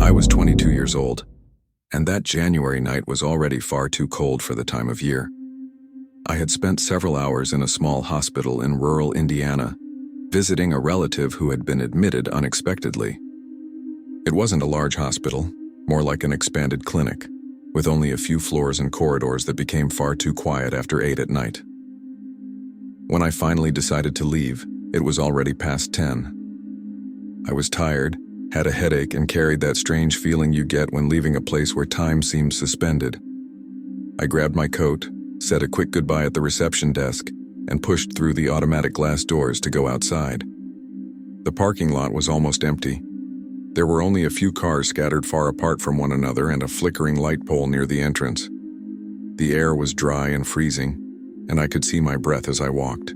I was 22 years old, and that January night was already far too cold for the time of year. I had spent several hours in a small hospital in rural Indiana, visiting a relative who had been admitted unexpectedly. It wasn't a large hospital, more like an expanded clinic, with only a few floors and corridors that became far too quiet after 8 at night. When I finally decided to leave, it was already past 10. I was tired, had a headache, and carried that strange feeling you get when leaving a place where time seems suspended. I grabbed my coat, said a quick goodbye at the reception desk, and pushed through the automatic glass doors to go outside. The parking lot was almost empty. There were only a few cars scattered far apart from one another and a flickering light pole near the entrance. The air was dry and freezing, and I could see my breath as I walked.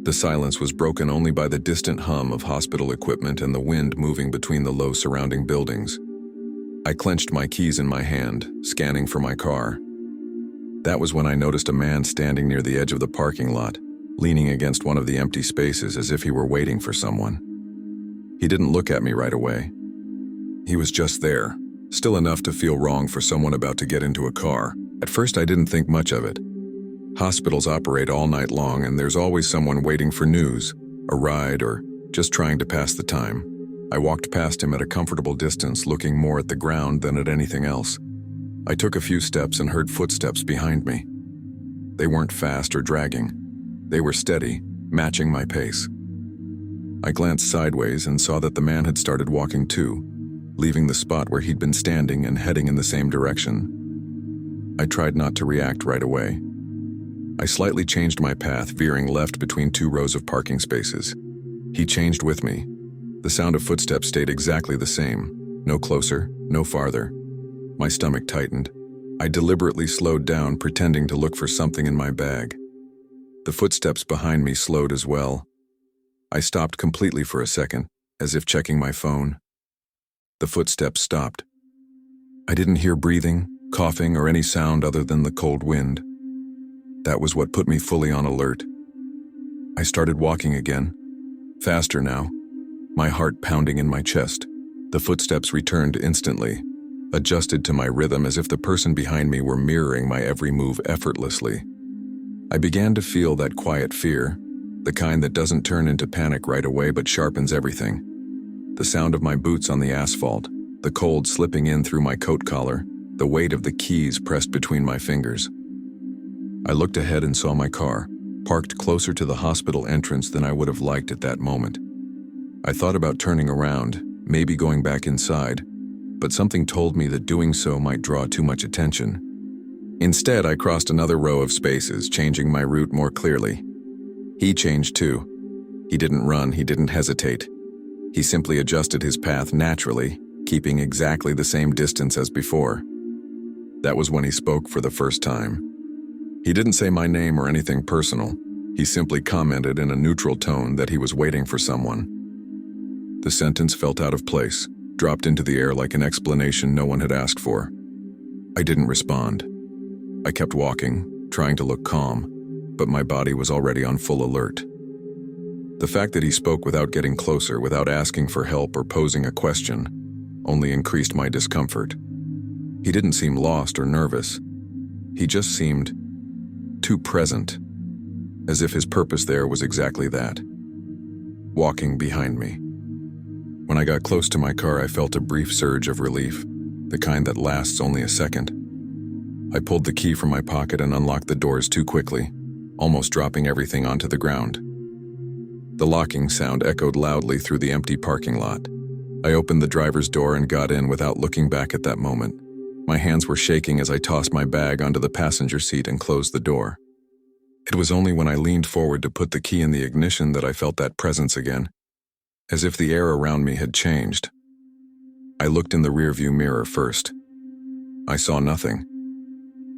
The silence was broken only by the distant hum of hospital equipment and the wind moving between the low surrounding buildings. I clenched my keys in my hand, scanning for my car. That was when I noticed a man standing near the edge of the parking lot, leaning against one of the empty spaces as if he were waiting for someone. He didn't look at me right away. He was just there, still enough to feel wrong for someone about to get into a car. At first I didn't think much of it. Hospitals operate all night long, and there's always someone waiting for news, a ride, or just trying to pass the time. I walked past him at a comfortable distance, looking more at the ground than at anything else. I took a few steps and heard footsteps behind me. They weren't fast or dragging. They were steady, matching my pace. I glanced sideways and saw that the man had started walking too, leaving the spot where he'd been standing and heading in the same direction. I tried not to react right away. I slightly changed my path, veering left between 2 rows of parking spaces. He changed with me. The sound of footsteps stayed exactly the same. No closer, no farther. My stomach tightened. I deliberately slowed down, pretending to look for something in my bag. The footsteps behind me slowed as well. I stopped completely for a second, as if checking my phone. The footsteps stopped. I didn't hear breathing, coughing, or any sound other than the cold wind. That was what put me fully on alert. I started walking again, faster now, my heart pounding in my chest. The footsteps returned instantly, adjusted to my rhythm as if the person behind me were mirroring my every move effortlessly. I began to feel that quiet fear, the kind that doesn't turn into panic right away but sharpens everything. The sound of my boots on the asphalt, the cold slipping in through my coat collar, the weight of the keys pressed between my fingers. I looked ahead and saw my car, parked closer to the hospital entrance than I would have liked at that moment. I thought about turning around, maybe going back inside, but something told me that doing so might draw too much attention. Instead, I crossed another row of spaces, changing my route more clearly. He changed too. He didn't run, he didn't hesitate. He simply adjusted his path naturally, keeping exactly the same distance as before. That was when he spoke for the first time. He didn't say my name or anything personal. He simply commented in a neutral tone that he was waiting for someone. The sentence felt out of place, dropped into the air like an explanation no one had asked for. I didn't respond. I kept walking, trying to look calm, but my body was already on full alert. The fact that he spoke without getting closer, without asking for help or posing a question, only increased my discomfort. He didn't seem lost or nervous. He just seemed too present, as if his purpose there was exactly that, walking behind me. When I got close to my car, I felt a brief surge of relief, the kind that lasts only a second. I pulled the key from my pocket and unlocked the doors too quickly, almost dropping everything onto the ground. The locking sound echoed loudly through the empty parking lot. I opened the driver's door and got in without looking back at that moment. My hands were shaking as I tossed my bag onto the passenger seat and closed the door. It was only when I leaned forward to put the key in the ignition that I felt that presence again, as if the air around me had changed. I looked in the rearview mirror first. I saw nothing.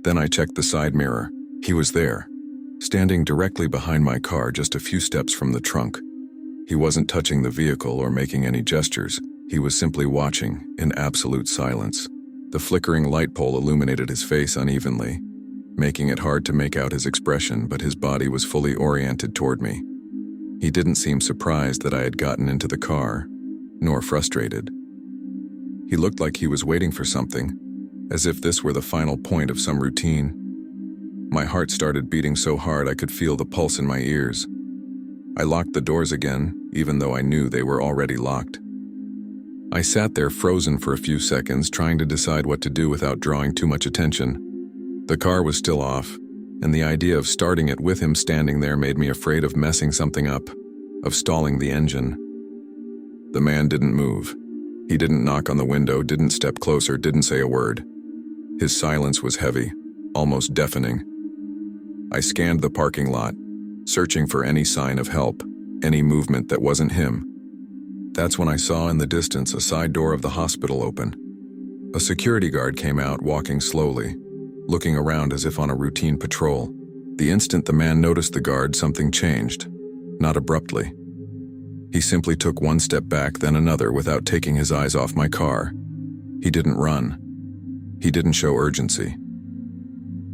Then I checked the side mirror. He was there, standing directly behind my car, just a few steps from the trunk. He wasn't touching the vehicle or making any gestures. He was simply watching, in absolute silence. The flickering light pole illuminated his face unevenly, making it hard to make out his expression, but his body was fully oriented toward me. He didn't seem surprised that I had gotten into the car, nor frustrated. He looked like he was waiting for something, as if this were the final point of some routine. My heart started beating so hard I could feel the pulse in my ears. I locked the doors again, even though I knew they were already locked. I sat there frozen for a few seconds, trying to decide what to do without drawing too much attention. The car was still off, and the idea of starting it with him standing there made me afraid of messing something up, of stalling the engine. The man didn't move. He didn't knock on the window, didn't step closer, didn't say a word. His silence was heavy, almost deafening. I scanned the parking lot, searching for any sign of help, any movement that wasn't him. That's when I saw in the distance a side door of the hospital open. A security guard came out, walking slowly, looking around as if on a routine patrol. The instant the man noticed the guard, something changed, not abruptly. He simply took one step back, then another, without taking his eyes off my car. He didn't run. He didn't show urgency.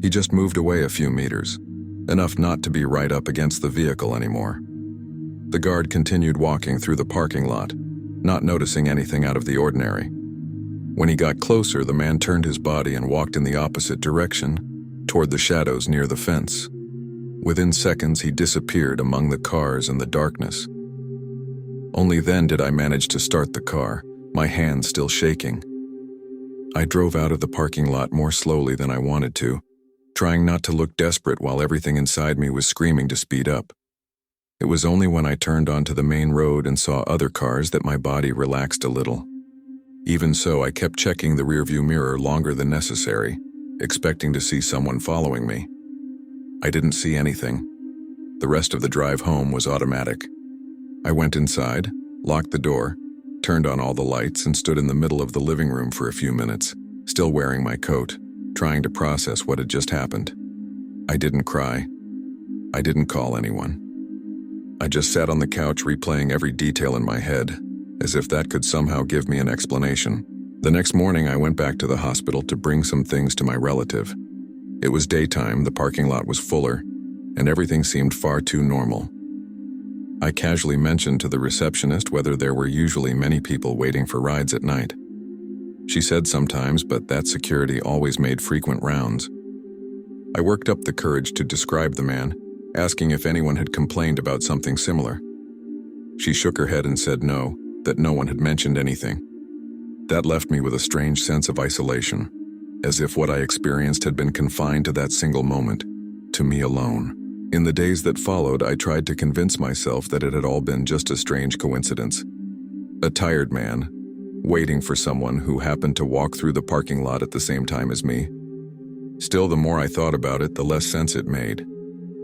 He just moved away a few meters, enough not to be right up against the vehicle anymore. The guard continued walking through the parking lot, not noticing anything out of the ordinary. When he got closer, the man turned his body and walked in the opposite direction, toward the shadows near the fence. Within seconds, he disappeared among the cars and the darkness. Only then did I manage to start the car, my hands still shaking. I drove out of the parking lot more slowly than I wanted to, trying not to look desperate while everything inside me was screaming to speed up. It was only when I turned onto the main road and saw other cars that my body relaxed a little. Even so, I kept checking the rearview mirror longer than necessary, expecting to see someone following me. I didn't see anything. The rest of the drive home was automatic. I went inside, locked the door, turned on all the lights, and stood in the middle of the living room for a few minutes, still wearing my coat, trying to process what had just happened. I didn't cry. I didn't call anyone. I just sat on the couch replaying every detail in my head, as if that could somehow give me an explanation. The next morning, I went back to the hospital to bring some things to my relative. It was daytime, the parking lot was fuller, and everything seemed far too normal. I casually mentioned to the receptionist whether there were usually many people waiting for rides at night. She said sometimes, but that security always made frequent rounds. I worked up the courage to describe the man, asking if anyone had complained about something similar. She shook her head and said no, that no one had mentioned anything. That left me with a strange sense of isolation, as if what I experienced had been confined to that single moment, to me alone. In the days that followed, I tried to convince myself that it had all been just a strange coincidence. A tired man, waiting for someone who happened to walk through the parking lot at the same time as me. Still, the more I thought about it, the less sense it made.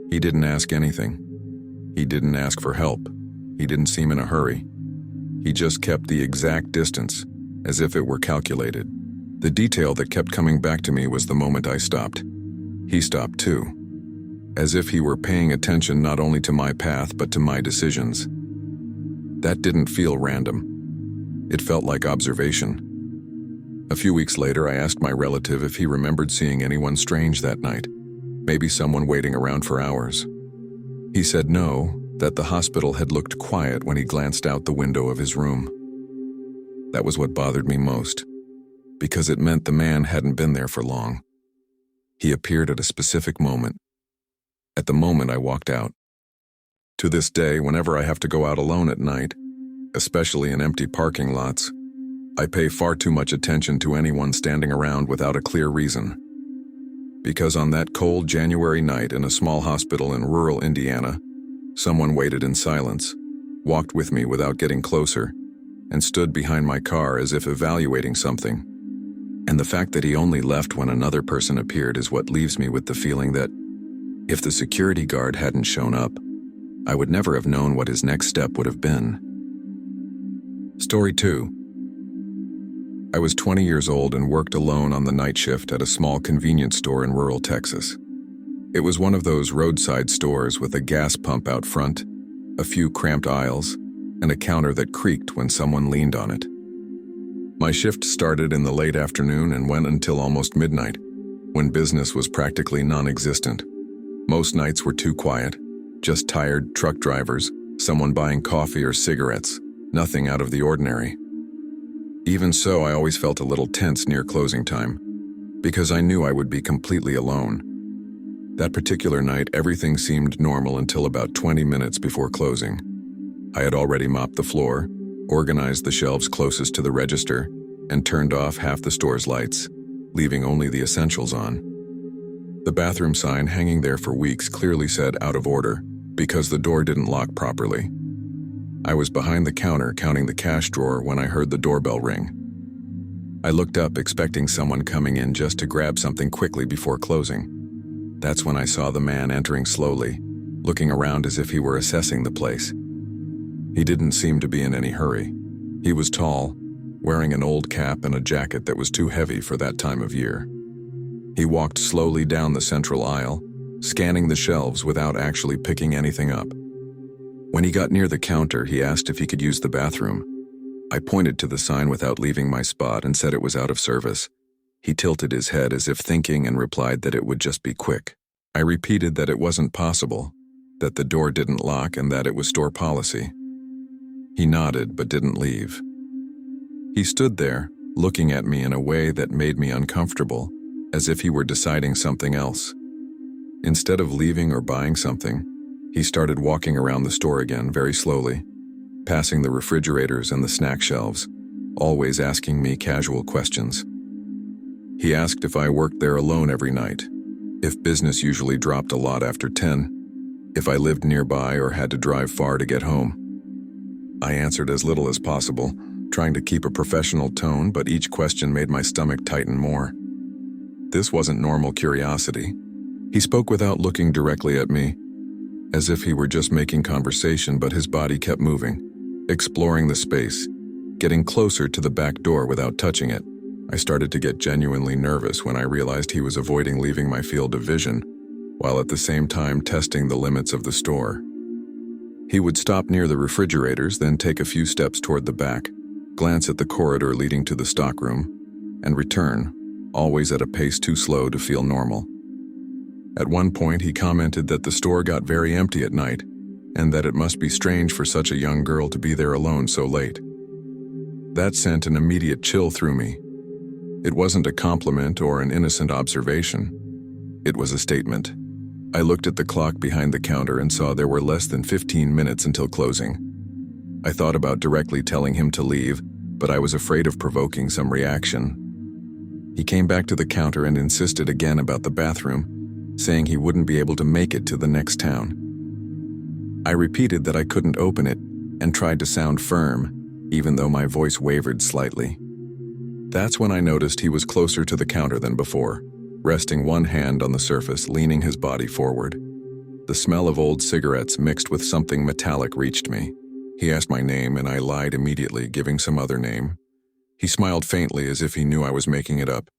He didn't ask anything. He didn't ask for help. He didn't seem in a hurry. He just kept the exact distance, as if it were calculated. The detail that kept coming back to me was the moment I stopped. He stopped too, as if he were paying attention not only to my path but to my decisions. That didn't feel random. It felt like observation. A few weeks later, I asked my relative if he remembered seeing anyone strange that night, maybe someone waiting around for hours. He said no, that the hospital had looked quiet when he glanced out the window of his room. That was what bothered me most, because it meant the man hadn't been there for long. He appeared at a specific moment. At the moment I walked out. To this day, whenever I have to go out alone at night, especially in empty parking lots, I pay far too much attention to anyone standing around without a clear reason. Because on that cold January night in a small hospital in rural Indiana, someone waited in silence, walked with me without getting closer, and stood behind my car as if evaluating something. And the fact that he only left when another person appeared is what leaves me with the feeling that if the security guard hadn't shown up, I would never have known what his next step would have been. Story 2. I was 20 years old and worked alone on the night shift at a small convenience store in rural Texas. It was one of those roadside stores with a gas pump out front, a few cramped aisles, and a counter that creaked when someone leaned on it. My shift started in the late afternoon and went until almost midnight, when business was practically non-existent. Most nights were too quiet, just tired truck drivers, someone buying coffee or cigarettes, nothing out of the ordinary. Even so, I always felt a little tense near closing time, because I knew I would be completely alone. That particular night, everything seemed normal until about 20 minutes before closing. I had already mopped the floor, organized the shelves closest to the register, and turned off half the store's lights, leaving only the essentials on. The bathroom sign hanging there for weeks clearly said out of order, because the door didn't lock properly. I was behind the counter counting the cash drawer when I heard the doorbell ring. I looked up expecting someone coming in just to grab something quickly before closing. That's when I saw the man entering slowly, looking around as if he were assessing the place. He didn't seem to be in any hurry. He was tall, wearing an old cap and a jacket that was too heavy for that time of year. He walked slowly down the central aisle, scanning the shelves without actually picking anything up. When he got near the counter, he asked if he could use the bathroom. I pointed to the sign without leaving my spot and said it was out of service. He tilted his head as if thinking and replied that it would just be quick. I repeated that it wasn't possible, that the door didn't lock and that it was store policy. He nodded but didn't leave. He stood there, looking at me in a way that made me uncomfortable, as if he were deciding something else. Instead of leaving or buying something, he started walking around the store again very slowly, passing the refrigerators and the snack shelves, always asking me casual questions. He asked if I worked there alone every night, if business usually dropped a lot after 10, if I lived nearby or had to drive far to get home. I answered as little as possible, trying to keep a professional tone, but each question made my stomach tighten more. This wasn't normal curiosity. He spoke without looking directly at me, as if he were just making conversation, but his body kept moving, exploring the space, getting closer to the back door without touching it. I started to get genuinely nervous when I realized he was avoiding leaving my field of vision, while at the same time testing the limits of the store. He would stop near the refrigerators, then take a few steps toward the back, glance at the corridor leading to the stockroom, and return, always at a pace too slow to feel normal. At one point, he commented that the store got very empty at night, and that it must be strange for such a young girl to be there alone so late. That sent an immediate chill through me. It wasn't a compliment or an innocent observation. It was a statement. I looked at the clock behind the counter and saw there were less than 15 minutes until closing. I thought about directly telling him to leave, but I was afraid of provoking some reaction. He came back to the counter and insisted again about the bathroom, saying he wouldn't be able to make it to the next town. I repeated that I couldn't open it and tried to sound firm, even though my voice wavered slightly. That's when I noticed he was closer to the counter than before, resting one hand on the surface, leaning his body forward. The smell of old cigarettes mixed with something metallic reached me. He asked my name and I lied immediately, giving some other name. He smiled faintly as if he knew I was making it up.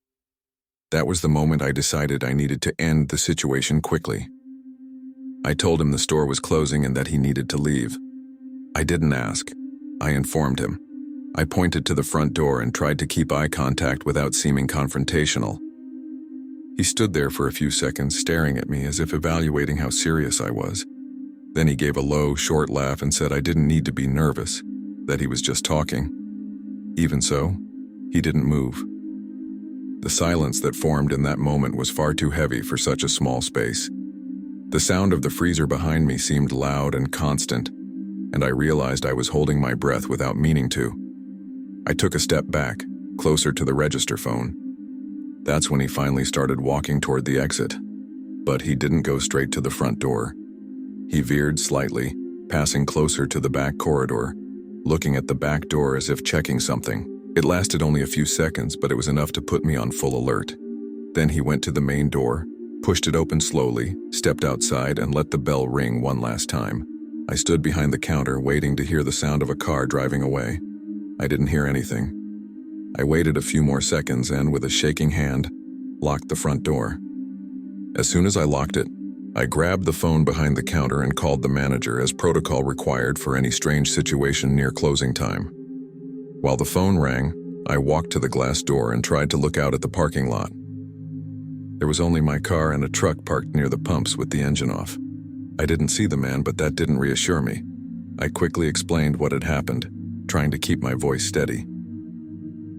That was the moment I decided I needed to end the situation quickly. I told him the store was closing and that he needed to leave. I didn't ask. I informed him. I pointed to the front door and tried to keep eye contact without seeming confrontational. He stood there for a few seconds, staring at me as if evaluating how serious I was. Then he gave a low, short laugh and said I didn't need to be nervous, that he was just talking. Even so, he didn't move. The silence that formed in that moment was far too heavy for such a small space. The sound of the freezer behind me seemed loud and constant, and I realized I was holding my breath without meaning to. I took a step back, closer to the register phone. That's when he finally started walking toward the exit. But he didn't go straight to the front door. He veered slightly, passing closer to the back corridor, looking at the back door as if checking something. It lasted only a few seconds, but it was enough to put me on full alert. Then he went to the main door, pushed it open slowly, stepped outside, and let the bell ring one last time. I stood behind the counter, waiting to hear the sound of a car driving away. I didn't hear anything. I waited a few more seconds and, with a shaking hand, locked the front door. As soon as I locked it, I grabbed the phone behind the counter and called the manager, as protocol required for any strange situation near closing time. While the phone rang, I walked to the glass door and tried to look out at the parking lot. There was only my car and a truck parked near the pumps with the engine off. I didn't see the man, but that didn't reassure me. I quickly explained what had happened, trying to keep my voice steady.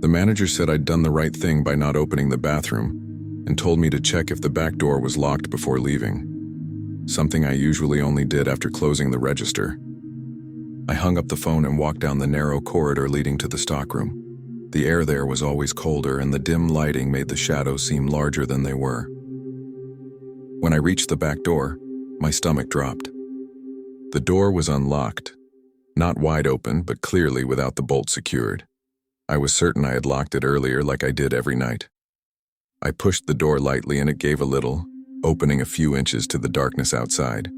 The manager said I'd done the right thing by not opening the bathroom and told me to check if the back door was locked before leaving, something I usually only did after closing the register. I hung up the phone and walked down the narrow corridor leading to the stockroom. The air there was always colder, and the dim lighting made the shadows seem larger than they were. When I reached the back door, my stomach dropped. The door was unlocked, not wide open, but clearly without the bolt secured. I was certain I had locked it earlier like I did every night. I pushed the door lightly and it gave a little, opening a few inches to the darkness outside.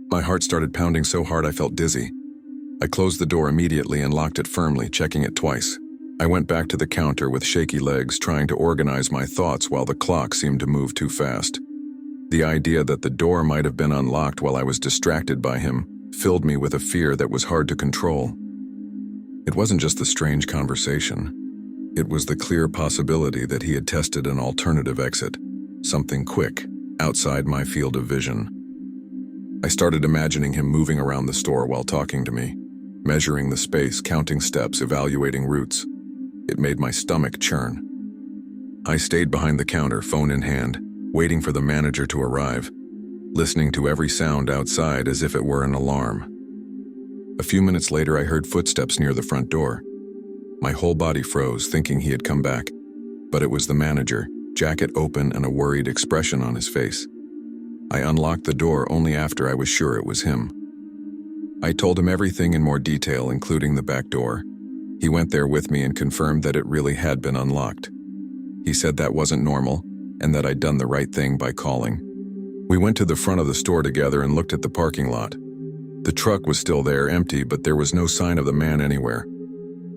My heart started pounding so hard I felt dizzy. I closed the door immediately and locked it firmly, checking it twice. I went back to the counter with shaky legs, trying to organize my thoughts while the clock seemed to move too fast. The idea that the door might have been unlocked while I was distracted by him filled me with a fear that was hard to control. It wasn't just the strange conversation. It was the clear possibility that he had tested an alternative exit, something quick, outside my field of vision. I started imagining him moving around the store while talking to me, measuring the space, counting steps, evaluating routes. It made my stomach churn. I stayed behind the counter, phone in hand, waiting for the manager to arrive, listening to every sound outside as if it were an alarm. A few minutes later, I heard footsteps near the front door. My whole body froze, thinking he had come back, but it was the manager, jacket open and a worried expression on his face. I unlocked the door only after I was sure it was him. I told him everything in more detail, including the back door. He went there with me and confirmed that it really had been unlocked. He said that wasn't normal, and that I'd done the right thing by calling. We went to the front of the store together and looked at the parking lot. The truck was still there, empty, but there was no sign of the man anywhere.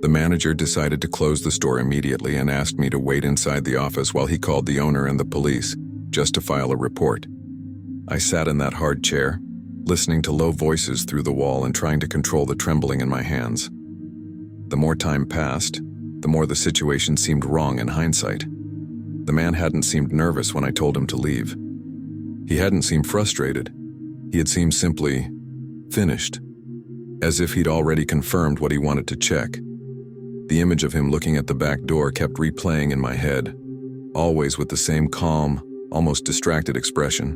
The manager decided to close the store immediately and asked me to wait inside the office while he called the owner and the police, just to file a report. I sat in that hard chair, listening to low voices through the wall and trying to control the trembling in my hands. The more time passed, the more the situation seemed wrong in hindsight. The man hadn't seemed nervous when I told him to leave. He hadn't seemed frustrated. He had seemed simply finished, as if he'd already confirmed what he wanted to check. The image of him looking at the back door kept replaying in my head, always with the same calm, almost distracted expression.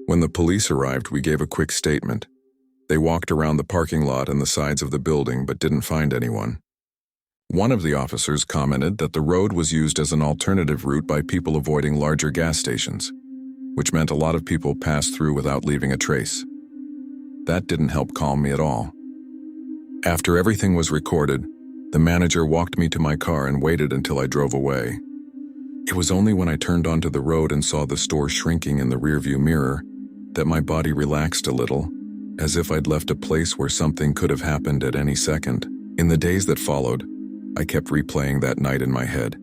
When the police arrived, we gave a quick statement. They walked around the parking lot and the sides of the building but didn't find anyone. One of the officers commented that the road was used as an alternative route by people avoiding larger gas stations, which meant a lot of people passed through without leaving a trace. That didn't help calm me at all. After everything was recorded, the manager walked me to my car and waited until I drove away. It was only when I turned onto the road and saw the store shrinking in the rearview mirror that my body relaxed a little, as if I'd left a place where something could have happened at any second. In the days that followed, I kept replaying that night in my head,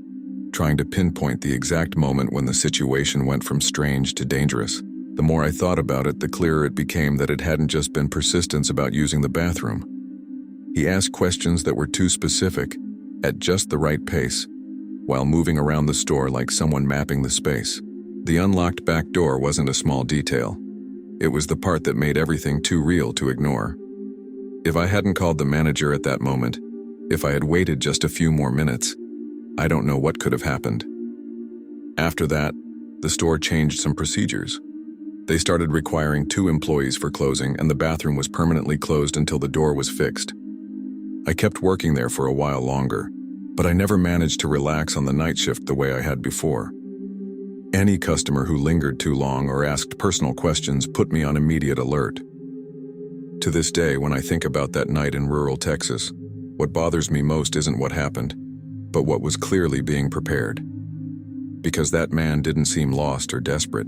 trying to pinpoint the exact moment when the situation went from strange to dangerous. The more I thought about it, the clearer it became that it hadn't just been persistence about using the bathroom. He asked questions that were too specific, at just the right pace, while moving around the store like someone mapping the space. The unlocked back door wasn't a small detail. It was the part that made everything too real to ignore. If I hadn't called the manager at that moment, if I had waited just a few more minutes, I don't know what could have happened. After that, the store changed some procedures. They started requiring 2 employees for closing, and the bathroom was permanently closed until the door was fixed. I kept working there for a while longer, but I never managed to relax on the night shift the way I had before. Any customer who lingered too long or asked personal questions put me on immediate alert. To this day, when I think about that night in rural Texas, what bothers me most isn't what happened, but what was clearly being prepared. Because that man didn't seem lost or desperate.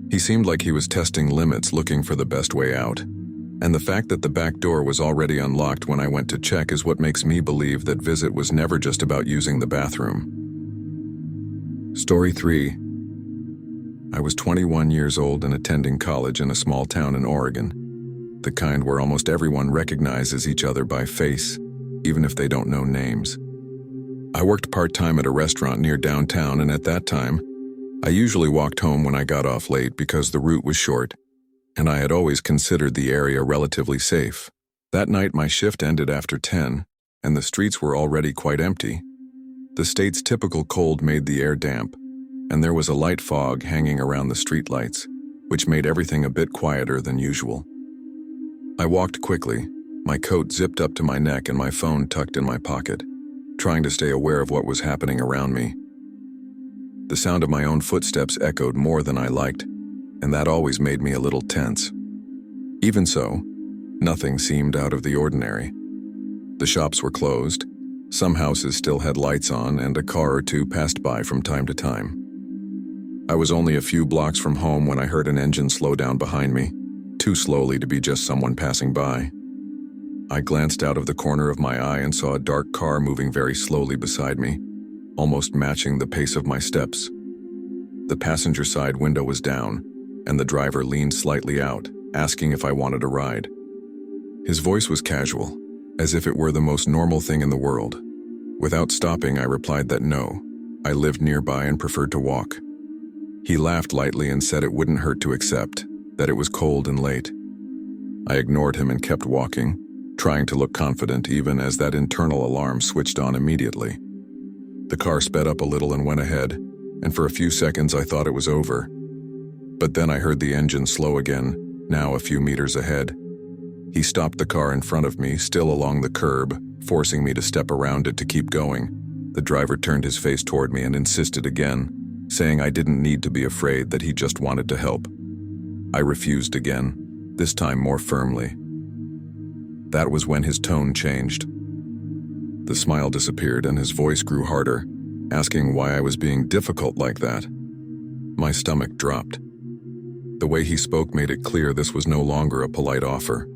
He seemed like he was testing limits, looking for the best way out. And the fact that the back door was already unlocked when I went to check is what makes me believe that visit was never just about using the bathroom. Story 3. I was 21 years old and attending college in a small town in Oregon, the kind where almost everyone recognizes each other by face, even if they don't know names. I worked part-time at a restaurant near downtown, and at that time, I usually walked home when I got off late because the route was short, and I had always considered the area relatively safe. That night, my shift ended after 10, and the streets were already quite empty. The state's typical cold made the air damp, and there was a light fog hanging around the streetlights, which made everything a bit quieter than usual. I walked quickly, my coat zipped up to my neck and my phone tucked in my pocket, trying to stay aware of what was happening around me. The sound of my own footsteps echoed more than I liked, and that always made me a little tense. Even so, nothing seemed out of the ordinary. The shops were closed, some houses still had lights on, and a car or two passed by from time to time. I was only a few blocks from home when I heard an engine slow down behind me, too slowly to be just someone passing by. I glanced out of the corner of my eye and saw a dark car moving very slowly beside me, almost matching the pace of my steps. The passenger side window was down, and the driver leaned slightly out, asking if I wanted a ride. His voice was casual, as if it were the most normal thing in the world. Without stopping, I replied that no, I lived nearby and preferred to walk. He laughed lightly and said it wouldn't hurt to accept, that it was cold and late. I ignored him and kept walking, trying to look confident even as that internal alarm switched on immediately. The car sped up a little and went ahead, and for a few seconds I thought it was over. But then I heard the engine slow again, now a few meters ahead. He stopped the car in front of me, still along the curb, forcing me to step around it to keep going. The driver turned his face toward me and insisted again, saying I didn't need to be afraid, that he just wanted to help. I refused again, this time more firmly. That was when his tone changed. The smile disappeared and his voice grew harder, asking why I was being difficult like that. My stomach dropped. The way he spoke made it clear this was no longer a polite offer.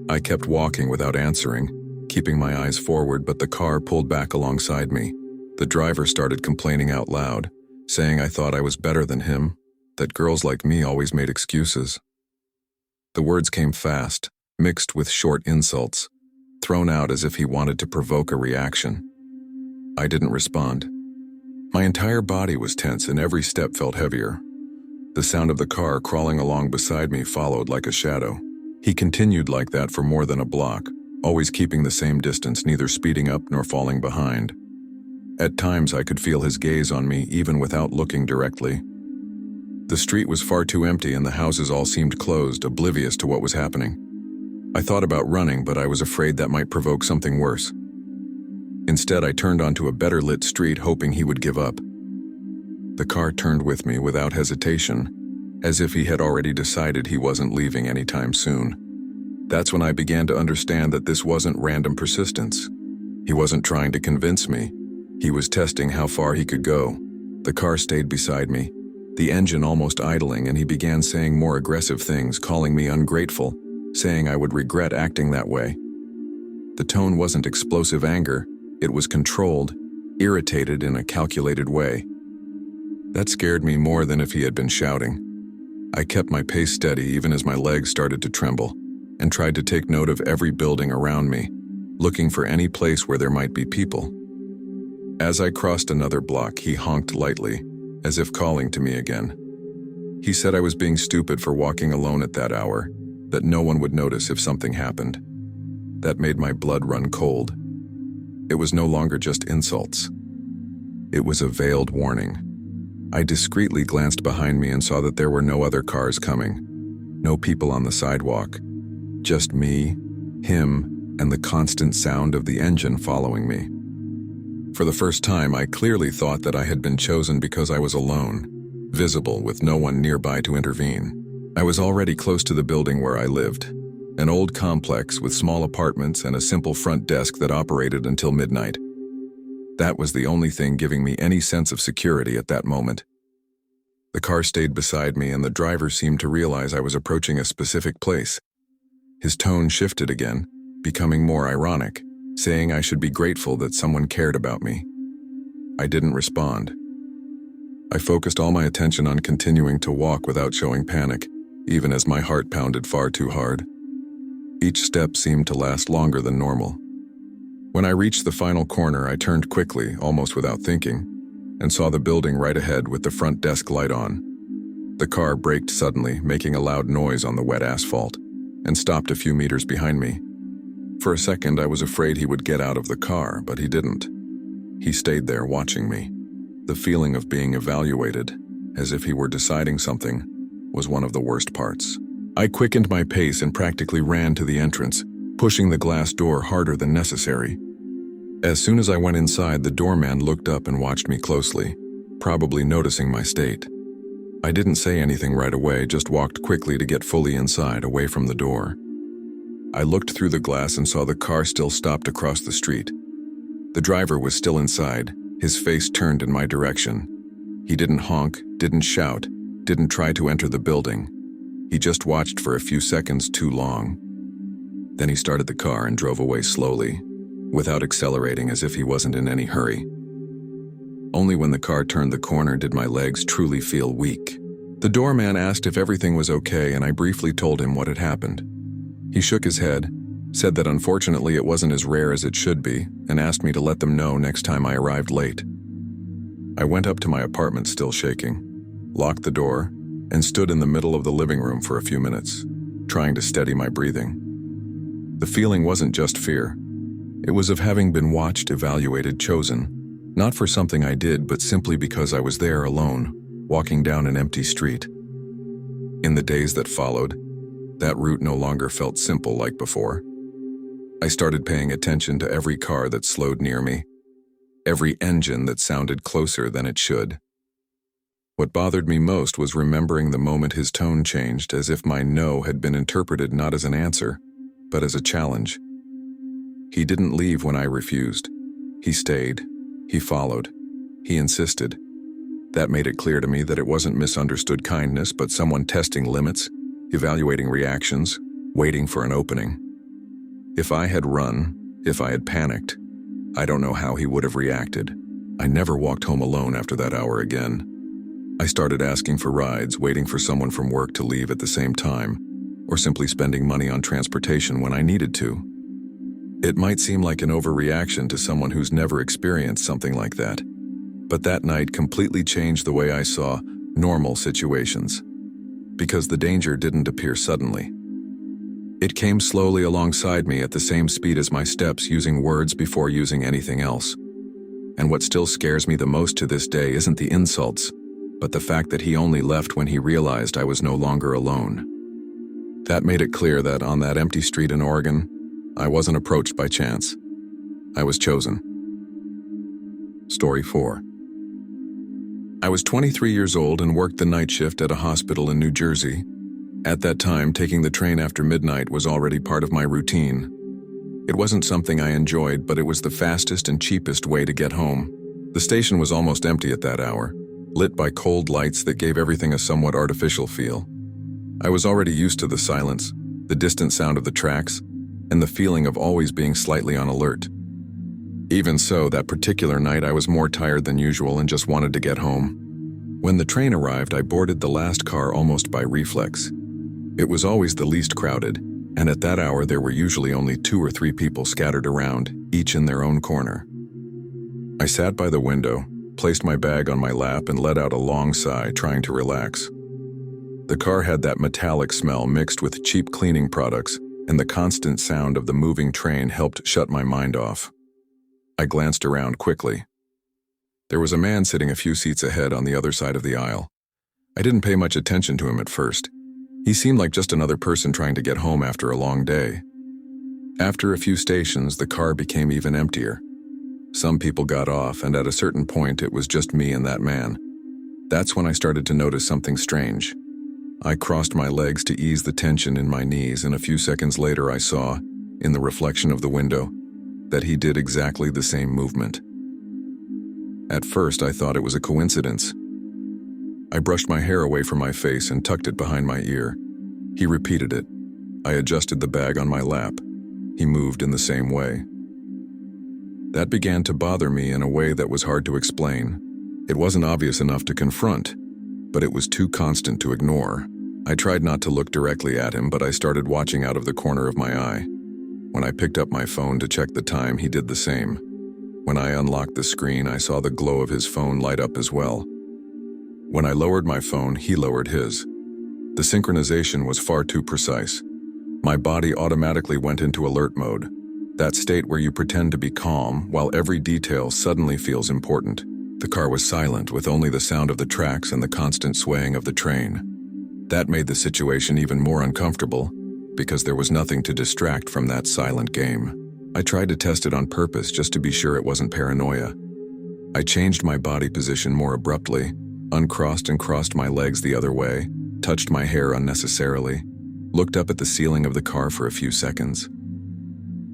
I kept walking without answering, keeping my eyes forward, but the car pulled back alongside me. The driver started complaining out loud, saying I thought I was better than him, that girls like me always made excuses. The words came fast, mixed with short insults, thrown out as if he wanted to provoke a reaction. I didn't respond. My entire body was tense and every step felt heavier. The sound of the car crawling along beside me followed like a shadow. He continued like that for more than a block, always keeping the same distance, neither speeding up nor falling behind. At times I could feel his gaze on me even without looking directly. The street was far too empty and the houses all seemed closed, oblivious to what was happening. I thought about running, but I was afraid that might provoke something worse. Instead, I turned onto a better lit street, hoping he would give up. The car turned with me without hesitation, as if he had already decided he wasn't leaving anytime soon. That's when I began to understand that this wasn't random persistence. He wasn't trying to convince me. He was testing how far he could go. The car stayed beside me, the engine almost idling, and he began saying more aggressive things, calling me ungrateful, saying I would regret acting that way. The tone wasn't explosive anger, it was controlled, irritated in a calculated way. That scared me more than if he had been shouting. I kept my pace steady even as my legs started to tremble, and tried to take note of every building around me, looking for any place where there might be people. As I crossed another block, he honked lightly, as if calling to me again. He said I was being stupid for walking alone at that hour, that no one would notice if something happened. That made my blood run cold. It was no longer just insults. It was a veiled warning. I discreetly glanced behind me and saw that there were no other cars coming, no people on the sidewalk, just me, him, and the constant sound of the engine following me. For the first time, I clearly thought that I had been chosen because I was alone, visible with no one nearby to intervene. I was already close to the building where I lived, an old complex with small apartments and a simple front desk that operated until midnight. That was the only thing giving me any sense of security at that moment. The car stayed beside me and the driver seemed to realize I was approaching a specific place. His tone shifted again, becoming more ironic, saying I should be grateful that someone cared about me. I didn't respond. I focused all my attention on continuing to walk without showing panic, even as my heart pounded far too hard. Each step seemed to last longer than normal. When I reached the final corner, I turned quickly, almost without thinking, and saw the building right ahead with the front desk light on. The car braked suddenly, making a loud noise on the wet asphalt, and stopped a few meters behind me. For a second, I was afraid he would get out of the car, but he didn't. He stayed there watching me. The feeling of being evaluated, as if he were deciding something, was one of the worst parts. I quickened my pace and practically ran to the entrance, pushing the glass door harder than necessary. As soon as I went inside, the doorman looked up and watched me closely, probably noticing my state. I didn't say anything right away, just walked quickly to get fully inside, away from the door. I looked through the glass and saw the car still stopped across the street. The driver was still inside, his face turned in my direction. He didn't honk, didn't shout, didn't try to enter the building. He just watched for a few seconds too long. Then he started the car and drove away slowly, without accelerating, as if he wasn't in any hurry. Only when the car turned the corner did my legs truly feel weak. The doorman asked if everything was okay, and I briefly told him what had happened. He shook his head, said that unfortunately it wasn't as rare as it should be, and asked me to let them know next time I arrived late. I went up to my apartment still shaking, locked the door, and stood in the middle of the living room for a few minutes, trying to steady my breathing. The feeling wasn't just fear. It was of having been watched, evaluated, chosen, not for something I did, but simply because I was there alone, walking down an empty street. In the days that followed, that route no longer felt simple like before. I started paying attention to every car that slowed near me, every engine that sounded closer than it should. What bothered me most was remembering the moment his tone changed, as if my no had been interpreted not as an answer, but as a challenge. He didn't leave when I refused. He stayed. He followed. He insisted. That made it clear to me that it wasn't misunderstood kindness, but someone testing limits, evaluating reactions, waiting for an opening. If I had run, if I had panicked, I don't know how he would have reacted. I never walked home alone after that hour again. I started asking for rides, waiting for someone from work to leave at the same time, or simply spending money on transportation when I needed to. It might seem like an overreaction to someone who's never experienced something like that, but that night completely changed the way I saw normal situations, because the danger didn't appear suddenly. It came slowly alongside me at the same speed as my steps, using words before using anything else. And what still scares me the most to this day isn't the insults, but the fact that he only left when he realized I was no longer alone. That made it clear that on that empty street in Oregon, I wasn't approached by chance. I was chosen. Story 4. I was 23 years old and worked the night shift at a hospital in New Jersey. At that time, taking the train after midnight was already part of my routine. It wasn't something I enjoyed, but it was the fastest and cheapest way to get home. The station was almost empty at that hour, lit by cold lights that gave everything a somewhat artificial feel. I was already used to the silence, the distant sound of the tracks, and the feeling of always being slightly on alert. Even so, that particular night I was more tired than usual and just wanted to get home. When the train arrived, I boarded the last car almost by reflex. It was always the least crowded, and at that hour there were usually only 2 or 3 people scattered around, each in their own corner. I sat by the window, placed my bag on my lap, and let out a long sigh, trying to relax. The car had that metallic smell mixed with cheap cleaning products, and the constant sound of the moving train helped shut my mind off. I glanced around quickly. There was a man sitting a few seats ahead on the other side of the aisle. I didn't pay much attention to him at first. He seemed like just another person trying to get home after a long day. After a few stations, the car became even emptier. Some people got off, and at a certain point it was just me and that man. That's when I started to notice something strange. I crossed my legs to ease the tension in my knees, and a few seconds later I saw, in the reflection of the window, that he did exactly the same movement. At first I thought it was a coincidence. I brushed my hair away from my face and tucked it behind my ear. He repeated it. I adjusted the bag on my lap. He moved in the same way. That began to bother me in a way that was hard to explain. It wasn't obvious enough to confront, but it was too constant to ignore. I tried not to look directly at him, but I started watching out of the corner of my eye. When I picked up my phone to check the time, he did the same. When I unlocked the screen, I saw the glow of his phone light up as well. When I lowered my phone, he lowered his. The synchronization was far too precise. My body automatically went into alert mode. That state where you pretend to be calm while every detail suddenly feels important. The car was silent, with only the sound of the tracks and the constant swaying of the train. That made the situation even more uncomfortable, because there was nothing to distract from that silent game. I tried to test it on purpose just to be sure it wasn't paranoia. I changed my body position more abruptly, uncrossed and crossed my legs the other way, touched my hair unnecessarily, looked up at the ceiling of the car for a few seconds.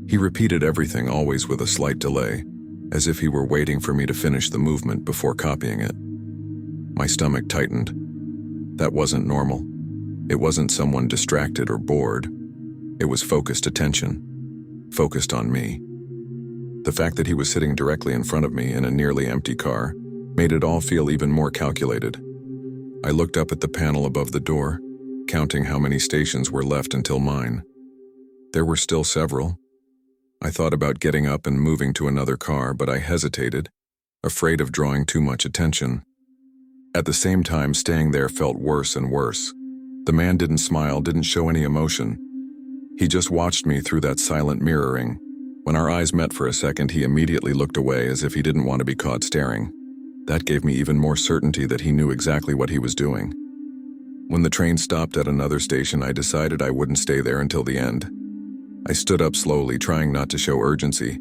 He repeated everything, always with a slight delay, as if he were waiting for me to finish the movement before copying it. My stomach tightened. That wasn't normal. It wasn't someone distracted or bored. It was focused attention, focused on me. The fact that he was sitting directly in front of me in a nearly empty car made it all feel even more calculated. I looked up at the panel above the door, counting how many stations were left until mine. There were still several. I thought about getting up and moving to another car, but I hesitated, afraid of drawing too much attention. At the same time, staying there felt worse and worse. The man didn't smile, didn't show any emotion. He just watched me through that silent mirroring. When our eyes met for a second, he immediately looked away as if he didn't want to be caught staring. That gave me even more certainty that he knew exactly what he was doing. When the train stopped at another station, I decided I wouldn't stay there until the end. I stood up slowly, trying not to show urgency,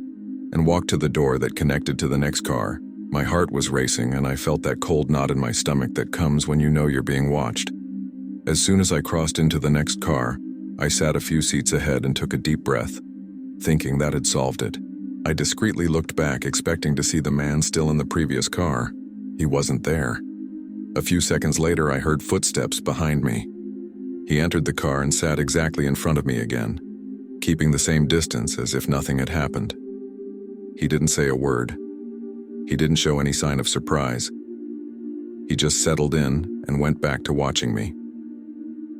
and walked to the door that connected to the next car. My heart was racing, and I felt that cold knot in my stomach that comes when you know you're being watched. As soon as I crossed into the next car, I sat a few seats ahead and took a deep breath, thinking that had solved it. I discreetly looked back, expecting to see the man still in the previous car. He wasn't there. A few seconds later, I heard footsteps behind me. He entered the car and sat exactly in front of me again, keeping the same distance as if nothing had happened. He didn't say a word. He didn't show any sign of surprise. He just settled in and went back to watching me.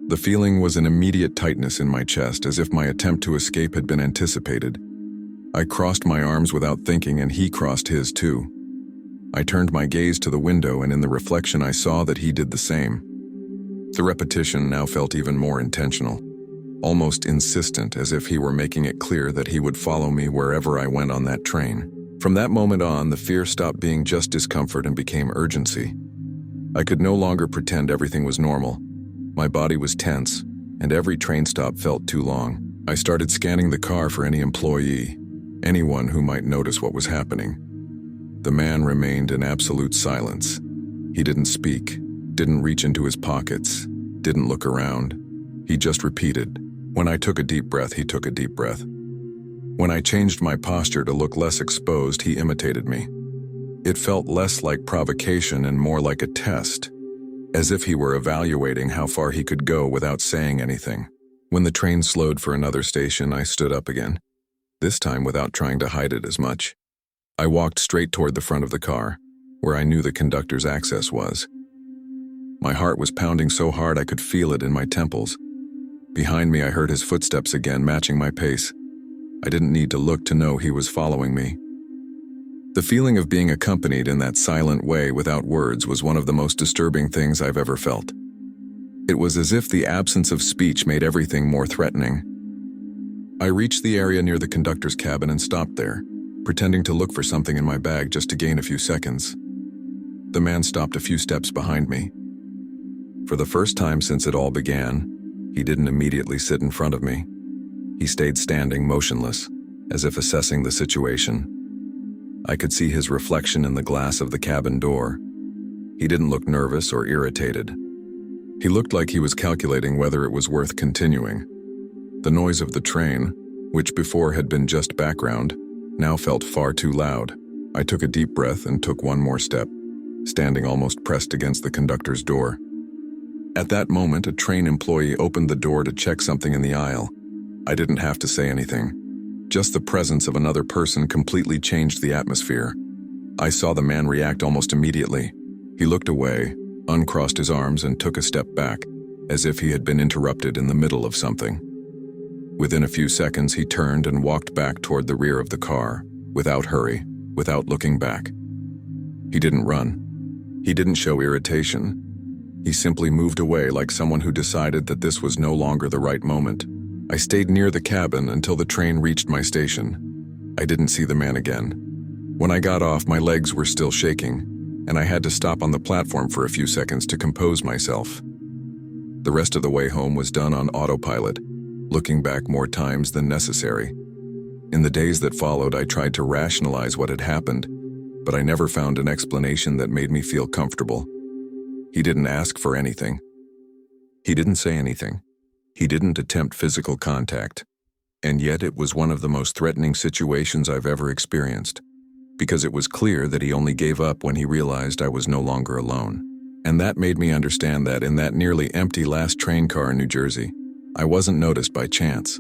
The feeling was an immediate tightness in my chest, as if my attempt to escape had been anticipated. I crossed my arms without thinking, and he crossed his too. I turned my gaze to the window, and in the reflection I saw that he did the same. The repetition now felt even more intentional, almost insistent, as if he were making it clear that he would follow me wherever I went on that train. From that moment on, the fear stopped being just discomfort and became urgency. I could no longer pretend everything was normal. My body was tense, and every train stop felt too long. I started scanning the car for any employee, anyone who might notice what was happening. The man remained in absolute silence. He didn't speak, didn't reach into his pockets, didn't look around. He just repeated. When I took a deep breath, he took a deep breath. When I changed my posture to look less exposed, he imitated me. It felt less like provocation and more like a test, as if he were evaluating how far he could go without saying anything. When the train slowed for another station, I stood up again, this time without trying to hide it as much. I walked straight toward the front of the car, where I knew the conductor's access was. My heart was pounding so hard I could feel it in my temples. Behind me, I heard his footsteps again, matching my pace. I didn't need to look to know he was following me. The feeling of being accompanied in that silent way without words was one of the most disturbing things I've ever felt. It was as if the absence of speech made everything more threatening. I reached the area near the conductor's cabin and stopped there, pretending to look for something in my bag just to gain a few seconds. The man stopped a few steps behind me. For the first time since it all began, he didn't immediately sit in front of me. He stayed standing, motionless, as if assessing the situation. I could see his reflection in the glass of the cabin door. He didn't look nervous or irritated. He looked like he was calculating whether it was worth continuing. The noise of the train, which before had been just background, now felt far too loud. I took a deep breath and took one more step, standing almost pressed against the conductor's door. At that moment, a train employee opened the door to check something in the aisle. I didn't have to say anything. Just the presence of another person completely changed the atmosphere. I saw the man react almost immediately. He looked away, uncrossed his arms, and took a step back, as if he had been interrupted in the middle of something. Within a few seconds, he turned and walked back toward the rear of the car, without hurry, without looking back. He didn't run. He didn't show irritation. He simply moved away like someone who decided that this was no longer the right moment. I stayed near the cabin until the train reached my station. I didn't see the man again. When I got off, my legs were still shaking, and I had to stop on the platform for a few seconds to compose myself. The rest of the way home was done on autopilot, looking back more times than necessary. In the days that followed, I tried to rationalize what had happened, but I never found an explanation that made me feel comfortable. He didn't ask for anything. He didn't say anything. He didn't attempt physical contact. And yet it was one of the most threatening situations I've ever experienced, because it was clear that he only gave up when he realized I was no longer alone. And that made me understand that in that nearly empty last train car in New Jersey, I wasn't noticed by chance.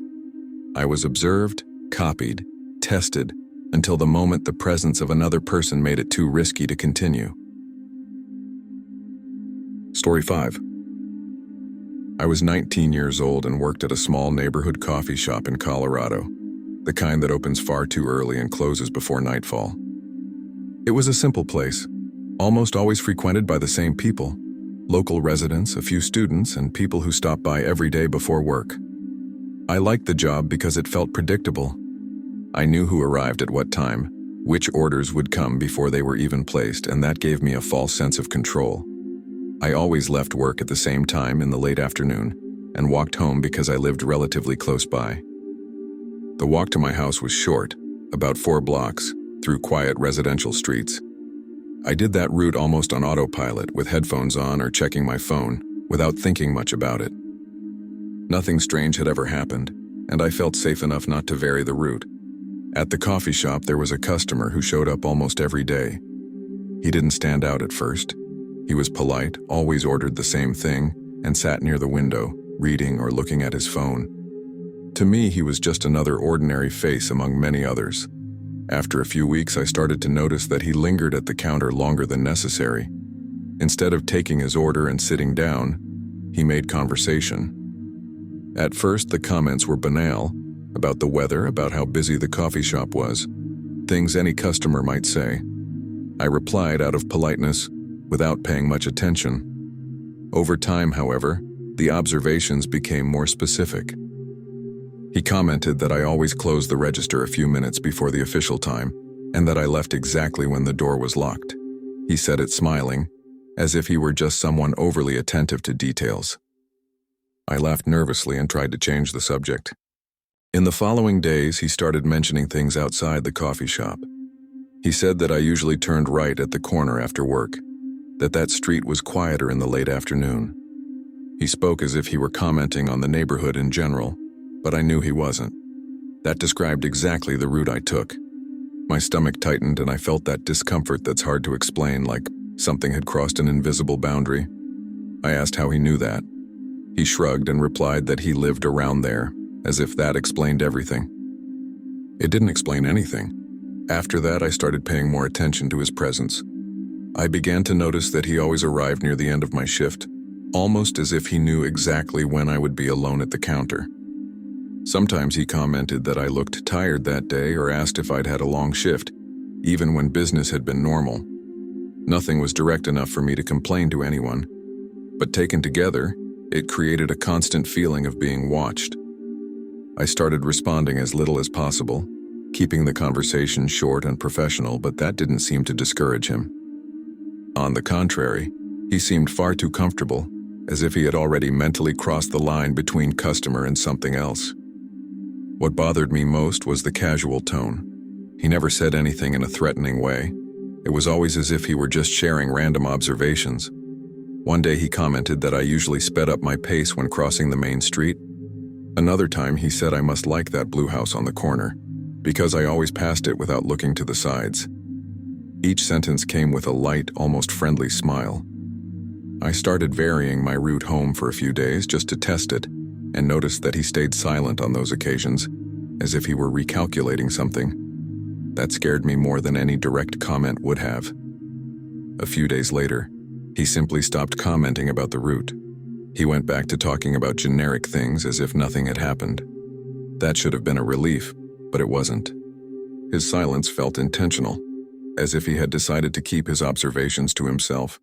I was observed, copied, tested, until the moment the presence of another person made it too risky to continue. Story 5. I was 19 years old and worked at a small neighborhood coffee shop in Colorado, the kind that opens far too early and closes before nightfall. It was a simple place, almost always frequented by the same people, local residents, a few students, and people who stopped by every day before work. I liked the job because it felt predictable. I knew who arrived at what time, which orders would come before they were even placed, and that gave me a false sense of control. I always left work at the same time in the late afternoon and walked home because I lived relatively close by. The walk to my house was short, about 4 blocks, through quiet residential streets. I did that route almost on autopilot, with headphones on or checking my phone, without thinking much about it. Nothing strange had ever happened, and I felt safe enough not to vary the route. At the coffee shop, there was a customer who showed up almost every day. He didn't stand out at first. He was polite, always ordered the same thing, and sat near the window, reading or looking at his phone. To me, he was just another ordinary face among many others. After a few weeks, I started to notice that he lingered at the counter longer than necessary. Instead of taking his order and sitting down, he made conversation. At first, the comments were banal, about the weather, about how busy the coffee shop was, things any customer might say. I replied out of politeness, without paying much attention. Over time, however, the observations became more specific. He commented that I always closed the register a few minutes before the official time, and that I left exactly when the door was locked. He said it smiling, as if he were just someone overly attentive to details. I laughed nervously and tried to change the subject. In the following days, he started mentioning things outside the coffee shop. He said that I usually turned right at the corner after work, that street was quieter in the late afternoon. He spoke as if he were commenting on the neighborhood in general, but I knew he wasn't. That described exactly the route I took. My stomach tightened and I felt that discomfort that's hard to explain, like something had crossed an invisible boundary. I asked how he knew that. He shrugged and replied that he lived around there, as if that explained everything. It didn't explain anything. After that, I started paying more attention to his presence. I began to notice that he always arrived near the end of my shift, almost as if he knew exactly when I would be alone at the counter. Sometimes he commented that I looked tired that day or asked if I'd had a long shift, even when business had been normal. Nothing was direct enough for me to complain to anyone, but taken together, it created a constant feeling of being watched. I started responding as little as possible, keeping the conversation short and professional, but that didn't seem to discourage him. On the contrary, he seemed far too comfortable, as if he had already mentally crossed the line between customer and something else. What bothered me most was the casual tone. He never said anything in a threatening way. It was always as if he were just sharing random observations. One day he commented that I usually sped up my pace when crossing the main street. Another time he said I must like that blue house on the corner, because I always passed it without looking to the sides. Each sentence came with a light, almost friendly smile. I started varying my route home for a few days just to test it, and noticed that he stayed silent on those occasions, as if he were recalculating something. That scared me more than any direct comment would have. A few days later, he simply stopped commenting about the route. He went back to talking about generic things as if nothing had happened. That should have been a relief, but it wasn't. His silence felt intentional, as if he had decided to keep his observations to himself.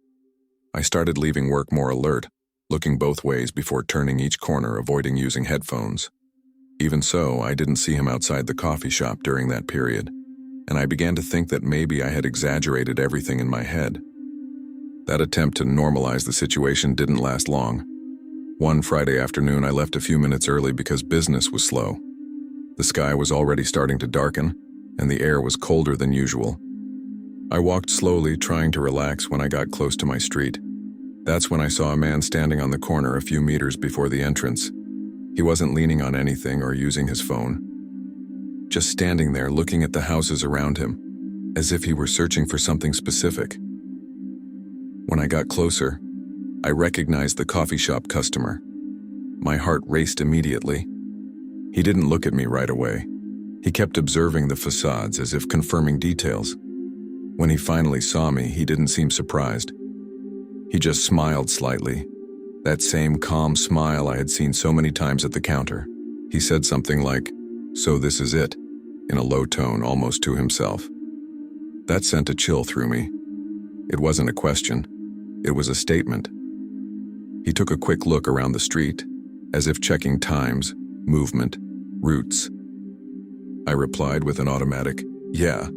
I started leaving work more alert, looking both ways before turning each corner, avoiding using headphones. Even so, I didn't see him outside the coffee shop during that period, and I began to think that maybe I had exaggerated everything in my head. That attempt to normalize the situation didn't last long. One Friday afternoon, I left a few minutes early because business was slow. The sky was already starting to darken, and the air was colder than usual. I walked slowly, trying to relax when I got close to my street. That's when I saw a man standing on the corner a few meters before the entrance. He wasn't leaning on anything or using his phone. Just standing there looking at the houses around him, as if he were searching for something specific. When I got closer, I recognized the coffee shop customer. My heart raced immediately. He didn't look at me right away. He kept observing the facades as if confirming details. When he finally saw me, he didn't seem surprised. He just smiled slightly, that same calm smile I had seen so many times at the counter. He said something like, "So this is it," in a low tone, almost to himself. That sent a chill through me. It wasn't a question. It was a statement. He took a quick look around the street, as if checking times, movement, routes. I replied with an automatic, "Yeah,"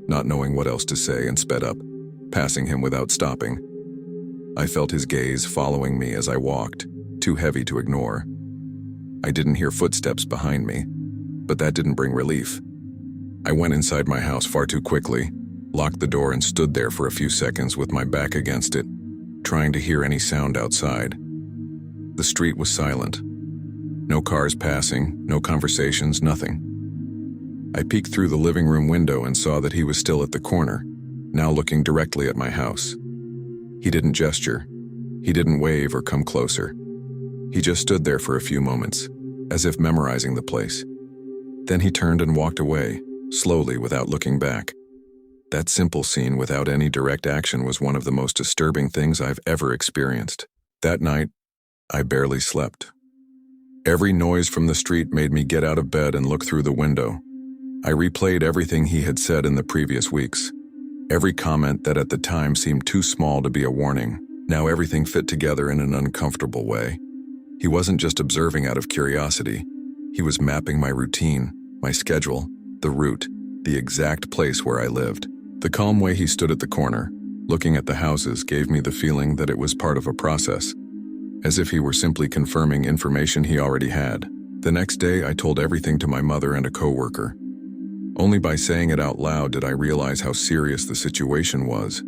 not knowing what else to say, and sped up, passing him without stopping. I felt his gaze following me as I walked, too heavy to ignore. I didn't hear footsteps behind me, but that didn't bring relief. I went inside my house far too quickly, locked the door and stood there for a few seconds with my back against it, trying to hear any sound outside. The street was silent. No cars passing, no conversations, nothing. I peeked through the living room window and saw that he was still at the corner, now looking directly at my house. He didn't gesture. He didn't wave or come closer. He just stood there for a few moments, as if memorizing the place. Then he turned and walked away, slowly without looking back. That simple scene without any direct action was one of the most disturbing things I've ever experienced. That night, I barely slept. Every noise from the street made me get out of bed and look through the window. I replayed everything he had said in the previous weeks. Every comment that at the time seemed too small to be a warning. Now everything fit together in an uncomfortable way. He wasn't just observing out of curiosity. He was mapping my routine, my schedule, the route, the exact place where I lived. The calm way he stood at the corner, looking at the houses, gave me the feeling that it was part of a process, as if he were simply confirming information he already had. The next day, I told everything to my mother and a coworker. Only by saying it out loud did I realize how serious the situation was.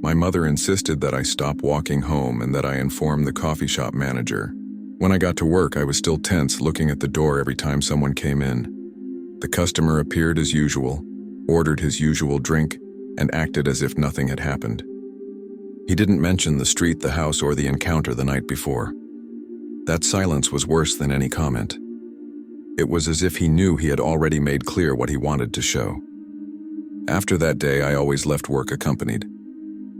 My mother insisted that I stop walking home and that I inform the coffee shop manager. When I got to work, I was still tense, looking at the door every time someone came in. The customer appeared as usual, ordered his usual drink, and acted as if nothing had happened. He didn't mention the street, the house, or the encounter the night before. That silence was worse than any comment. It was as if he knew he had already made clear what he wanted to show. After that day, I always left work accompanied.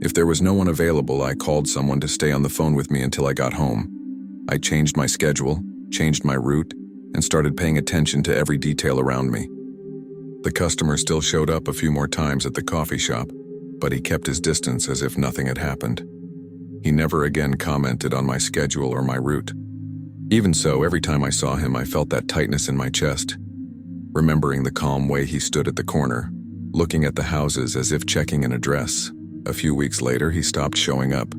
If there was no one available, I called someone to stay on the phone with me until I got home. I changed my schedule, changed my route, and started paying attention to every detail around me. The customer still showed up a few more times at the coffee shop, but he kept his distance as if nothing had happened. He never again commented on my schedule or my route. Even so, every time I saw him, I felt that tightness in my chest, remembering the calm way he stood at the corner, looking at the houses as if checking an address. A few weeks later, he stopped showing up.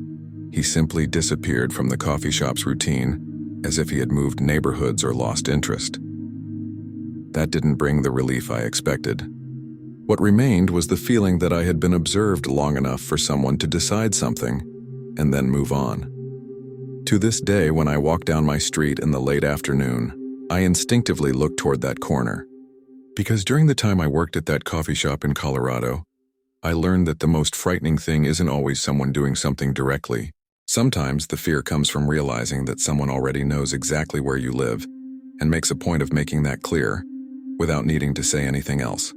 He simply disappeared from the coffee shop's routine, as if he had moved neighborhoods or lost interest. That didn't bring the relief I expected. What remained was the feeling that I had been observed long enough for someone to decide something, and then move on. To this day, when I walk down my street in the late afternoon, I instinctively look toward that corner. Because during the time I worked at that coffee shop in Colorado, I learned that the most frightening thing isn't always someone doing something directly. Sometimes the fear comes from realizing that someone already knows exactly where you live and makes a point of making that clear without needing to say anything else.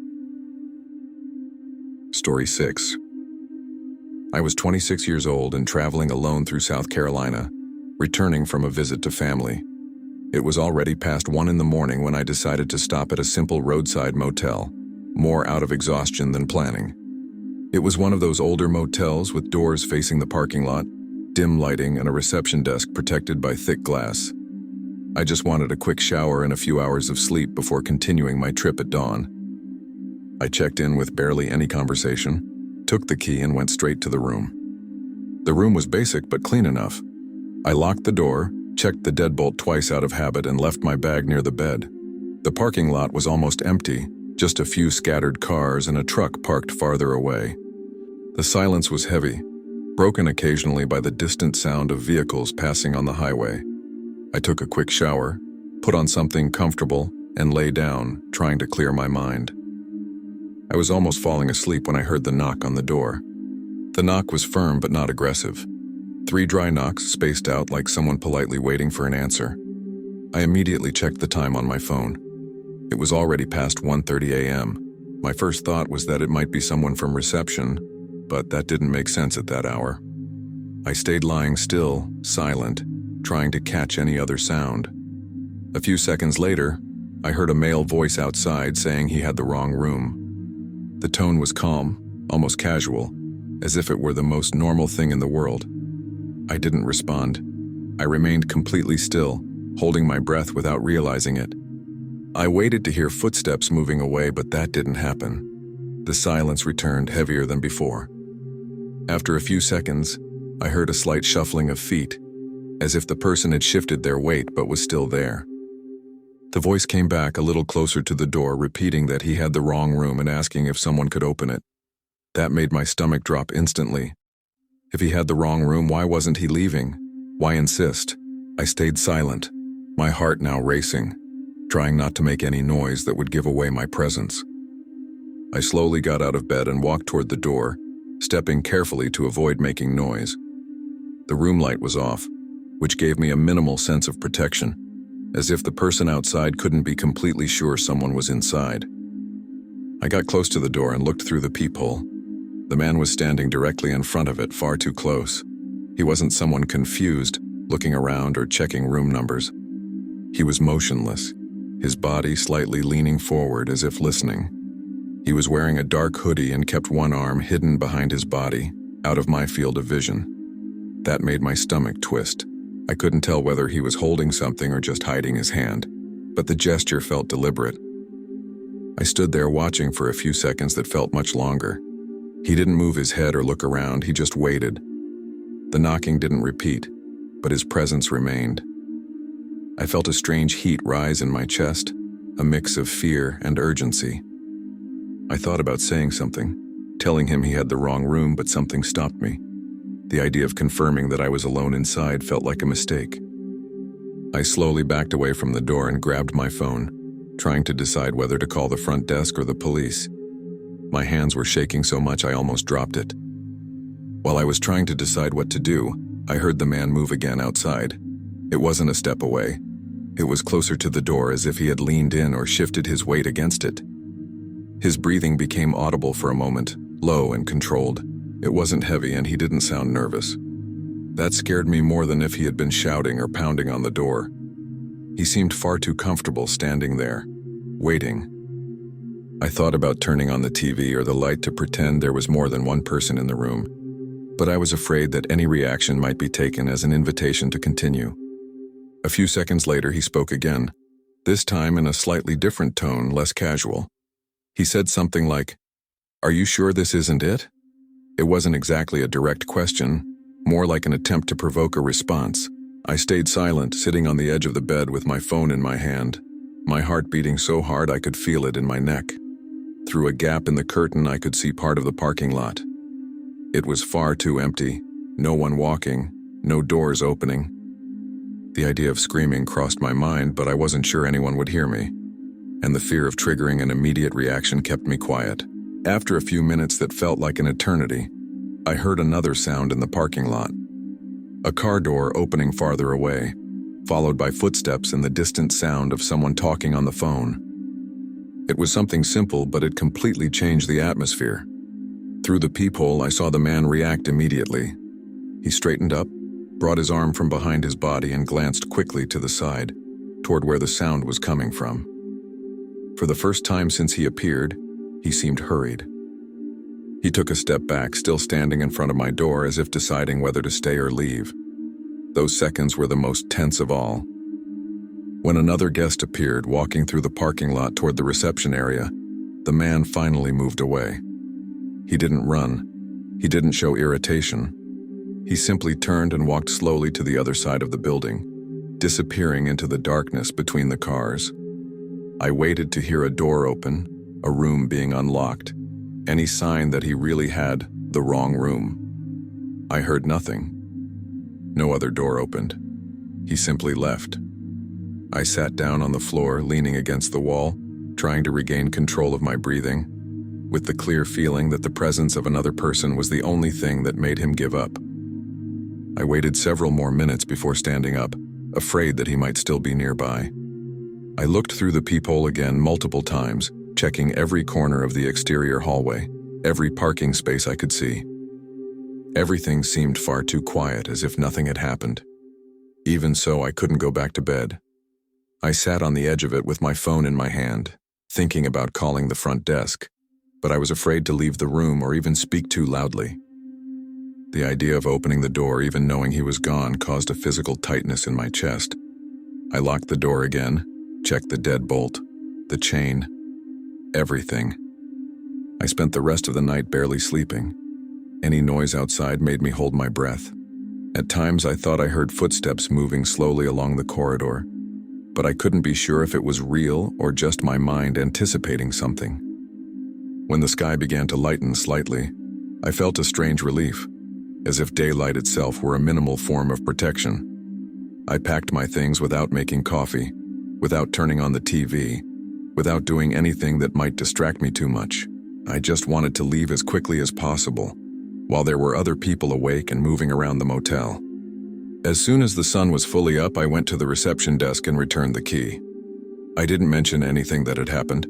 Story 6. I was 26 years old and traveling alone through South Carolina, returning from a visit to family. It was already past 1 in the morning when I decided to stop at a simple roadside motel, more out of exhaustion than planning. It was one of those older motels with doors facing the parking lot, dim lighting, and a reception desk protected by thick glass. I just wanted a quick shower and a few hours of sleep before continuing my trip at dawn. I checked in with barely any conversation, took the key and went straight to the room. The room was basic but clean enough. I locked the door, checked the deadbolt twice out of habit and left my bag near the bed. The parking lot was almost empty, just a few scattered cars and a truck parked farther away. The silence was heavy, broken occasionally by the distant sound of vehicles passing on the highway. I took a quick shower, put on something comfortable, and lay down, trying to clear my mind. I was almost falling asleep when I heard the knock on the door. The knock was firm but not aggressive. 3 dry knocks spaced out like someone politely waiting for an answer. I immediately checked the time on my phone. It was already past 1:30 a.m. My first thought was that it might be someone from reception, but that didn't make sense at that hour. I stayed lying still, silent, trying to catch any other sound. A few seconds later, I heard a male voice outside saying he had the wrong room. The tone was calm, almost casual, as if it were the most normal thing in the world. I didn't respond. I remained completely still, holding my breath without realizing it. I waited to hear footsteps moving away, but that didn't happen. The silence returned heavier than before. After a few seconds, I heard a slight shuffling of feet, as if the person had shifted their weight but was still there. The voice came back a little closer to the door, repeating that he had the wrong room and asking if someone could open it. That made my stomach drop instantly. If he had the wrong room, why wasn't he leaving? Why insist? I stayed silent, my heart now racing, trying not to make any noise that would give away my presence. I slowly got out of bed and walked toward the door, stepping carefully to avoid making noise. The room light was off, which gave me a minimal sense of protection, as if the person outside couldn't be completely sure someone was inside. I got close to the door and looked through the peephole. The man was standing directly in front of it, far too close. He wasn't someone confused, looking around or checking room numbers. He was motionless, his body slightly leaning forward as if listening. He was wearing a dark hoodie and kept one arm hidden behind his body, out of my field of vision. That made my stomach twist. I couldn't tell whether he was holding something or just hiding his hand, but the gesture felt deliberate. I stood there watching for a few seconds that felt much longer. He didn't move his head or look around, he just waited. The knocking didn't repeat, but his presence remained. I felt a strange heat rise in my chest, a mix of fear and urgency. I thought about saying something, telling him he had the wrong room, but something stopped me. The idea of confirming that I was alone inside felt like a mistake. I slowly backed away from the door and grabbed my phone, trying to decide whether to call the front desk or the police. My hands were shaking so much I almost dropped it. While I was trying to decide what to do, I heard the man move again outside. It wasn't a step away. It was closer to the door, as if he had leaned in or shifted his weight against it. His breathing became audible for a moment, low and controlled. It wasn't heavy and he didn't sound nervous. That scared me more than if he had been shouting or pounding on the door. He seemed far too comfortable standing there, waiting. I thought about turning on the TV or the light to pretend there was more than one person in the room, but I was afraid that any reaction might be taken as an invitation to continue. A few seconds later, he spoke again, this time in a slightly different tone, less casual. He said something like, "Are you sure this isn't it?" It wasn't exactly a direct question, more like an attempt to provoke a response. I stayed silent, sitting on the edge of the bed with my phone in my hand, my heart beating so hard I could feel it in my neck. Through a gap in the curtain, I could see part of the parking lot. It was far too empty, no one walking, no doors opening. The idea of screaming crossed my mind, but I wasn't sure anyone would hear me, and the fear of triggering an immediate reaction kept me quiet. After a few minutes that felt like an eternity, I heard another sound in the parking lot. A car door opening farther away, followed by footsteps and the distant sound of someone talking on the phone. It was something simple, but it completely changed the atmosphere. Through the peephole, I saw the man react immediately. He straightened up, brought his arm from behind his body and glanced quickly to the side, toward where the sound was coming from. For the first time since he appeared, he seemed hurried. He took a step back, still standing in front of my door as if deciding whether to stay or leave. Those seconds were the most tense of all. When another guest appeared, walking through the parking lot toward the reception area, the man finally moved away. He didn't run. He didn't show irritation. He simply turned and walked slowly to the other side of the building, disappearing into the darkness between the cars. I waited to hear a door open, a room being unlocked, any sign that he really had the wrong room. I heard nothing. No other door opened. He simply left. I sat down on the floor, leaning against the wall, trying to regain control of my breathing, with the clear feeling that the presence of another person was the only thing that made him give up. I waited several more minutes before standing up, afraid that he might still be nearby. I looked through the peephole again multiple times, checking every corner of the exterior hallway, every parking space I could see. Everything seemed far too quiet, as if nothing had happened. Even so, I couldn't go back to bed. I sat on the edge of it with my phone in my hand, thinking about calling the front desk, but I was afraid to leave the room or even speak too loudly. The idea of opening the door, even knowing he was gone, caused a physical tightness in my chest. I locked the door again, checked the deadbolt, the chain, everything. I spent the rest of the night barely sleeping. Any noise outside made me hold my breath. At times I thought I heard footsteps moving slowly along the corridor, but I couldn't be sure if it was real or just my mind anticipating something. When the sky began to lighten slightly, I felt a strange relief, as if daylight itself were a minimal form of protection. I packed my things without making coffee, without turning on the TV, without doing anything that might distract me too much. I just wanted to leave as quickly as possible, while there were other people awake and moving around the motel. As soon as the sun was fully up, I went to the reception desk and returned the key. I didn't mention anything that had happened.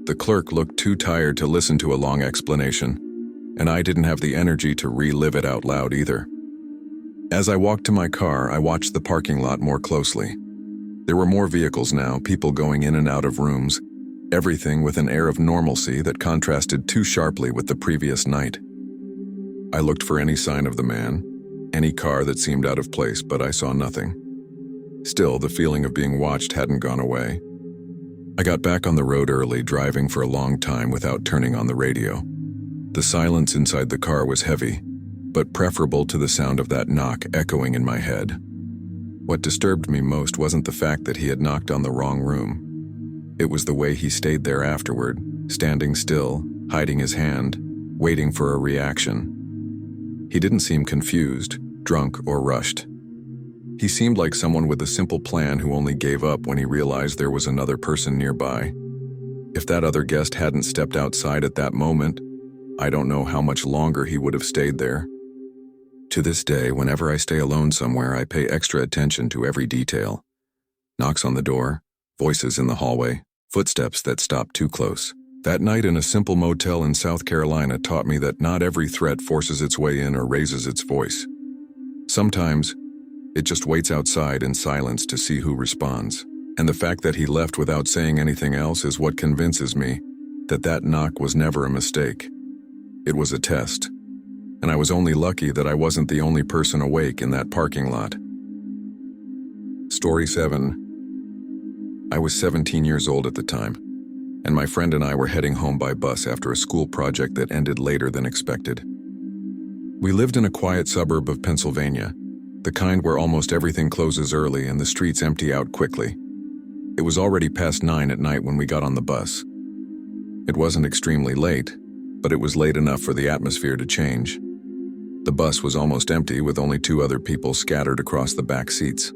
The clerk looked too tired to listen to a long explanation, and I didn't have the energy to relive it out loud either. As I walked to my car, I watched the parking lot more closely. There were more vehicles now, people going in and out of rooms, everything with an air of normalcy that contrasted too sharply with the previous night. I looked for any sign of the man, any car that seemed out of place, but I saw nothing. Still, the feeling of being watched hadn't gone away. I got back on the road early, driving for a long time without turning on the radio. The silence inside the car was heavy, but preferable to the sound of that knock echoing in my head. What disturbed me most wasn't the fact that he had knocked on the wrong room. It was the way he stayed there afterward, standing still, hiding his hand, waiting for a reaction. He didn't seem confused, drunk, or rushed. He seemed like someone with a simple plan who only gave up when he realized there was another person nearby. If that other guest hadn't stepped outside at that moment, I don't know how much longer he would have stayed there. To this day, whenever I stay alone somewhere, I pay extra attention to every detail. Knocks on the door, voices in the hallway, footsteps that stop too close. That night in a simple motel in South Carolina taught me that not every threat forces its way in or raises its voice. Sometimes, it just waits outside in silence to see who responds. And the fact that he left without saying anything else is what convinces me that that knock was never a mistake. It was a test, and I was only lucky that I wasn't the only person awake in that parking lot. Story 7. I was 17 years old at the time, and my friend and I were heading home by bus after a school project that ended later than expected. We lived in a quiet suburb of Pennsylvania, the kind where almost everything closes early and the streets empty out quickly. It was already past 9 at night when we got on the bus. It wasn't extremely late, but it was late enough for the atmosphere to change. The bus was almost empty, with only 2 other people scattered across the back seats.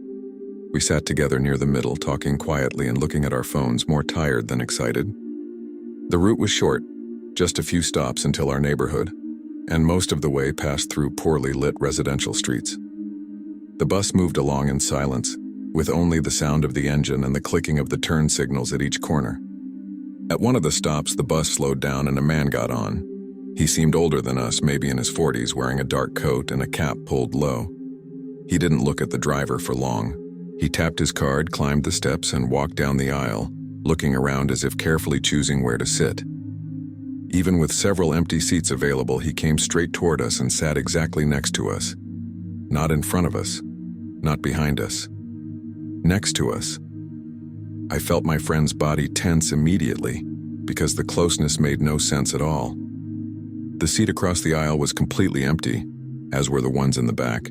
We sat together near the middle, talking quietly and looking at our phones, more tired than excited. The route was short, just a few stops until our neighborhood, and most of the way passed through poorly lit residential streets. The bus moved along in silence, with only the sound of the engine and the clicking of the turn signals at each corner. At one of the stops, the bus slowed down and a man got on. He seemed older than us, maybe in his 40s, wearing a dark coat and a cap pulled low. He didn't look at the driver for long. He tapped his card, climbed the steps, and walked down the aisle, looking around as if carefully choosing where to sit. Even with several empty seats available, he came straight toward us and sat exactly next to us. Not in front of us, not behind us. Next to us. I felt my friend's body tense immediately because the closeness made no sense at all. The seat across the aisle was completely empty, as were the ones in the back.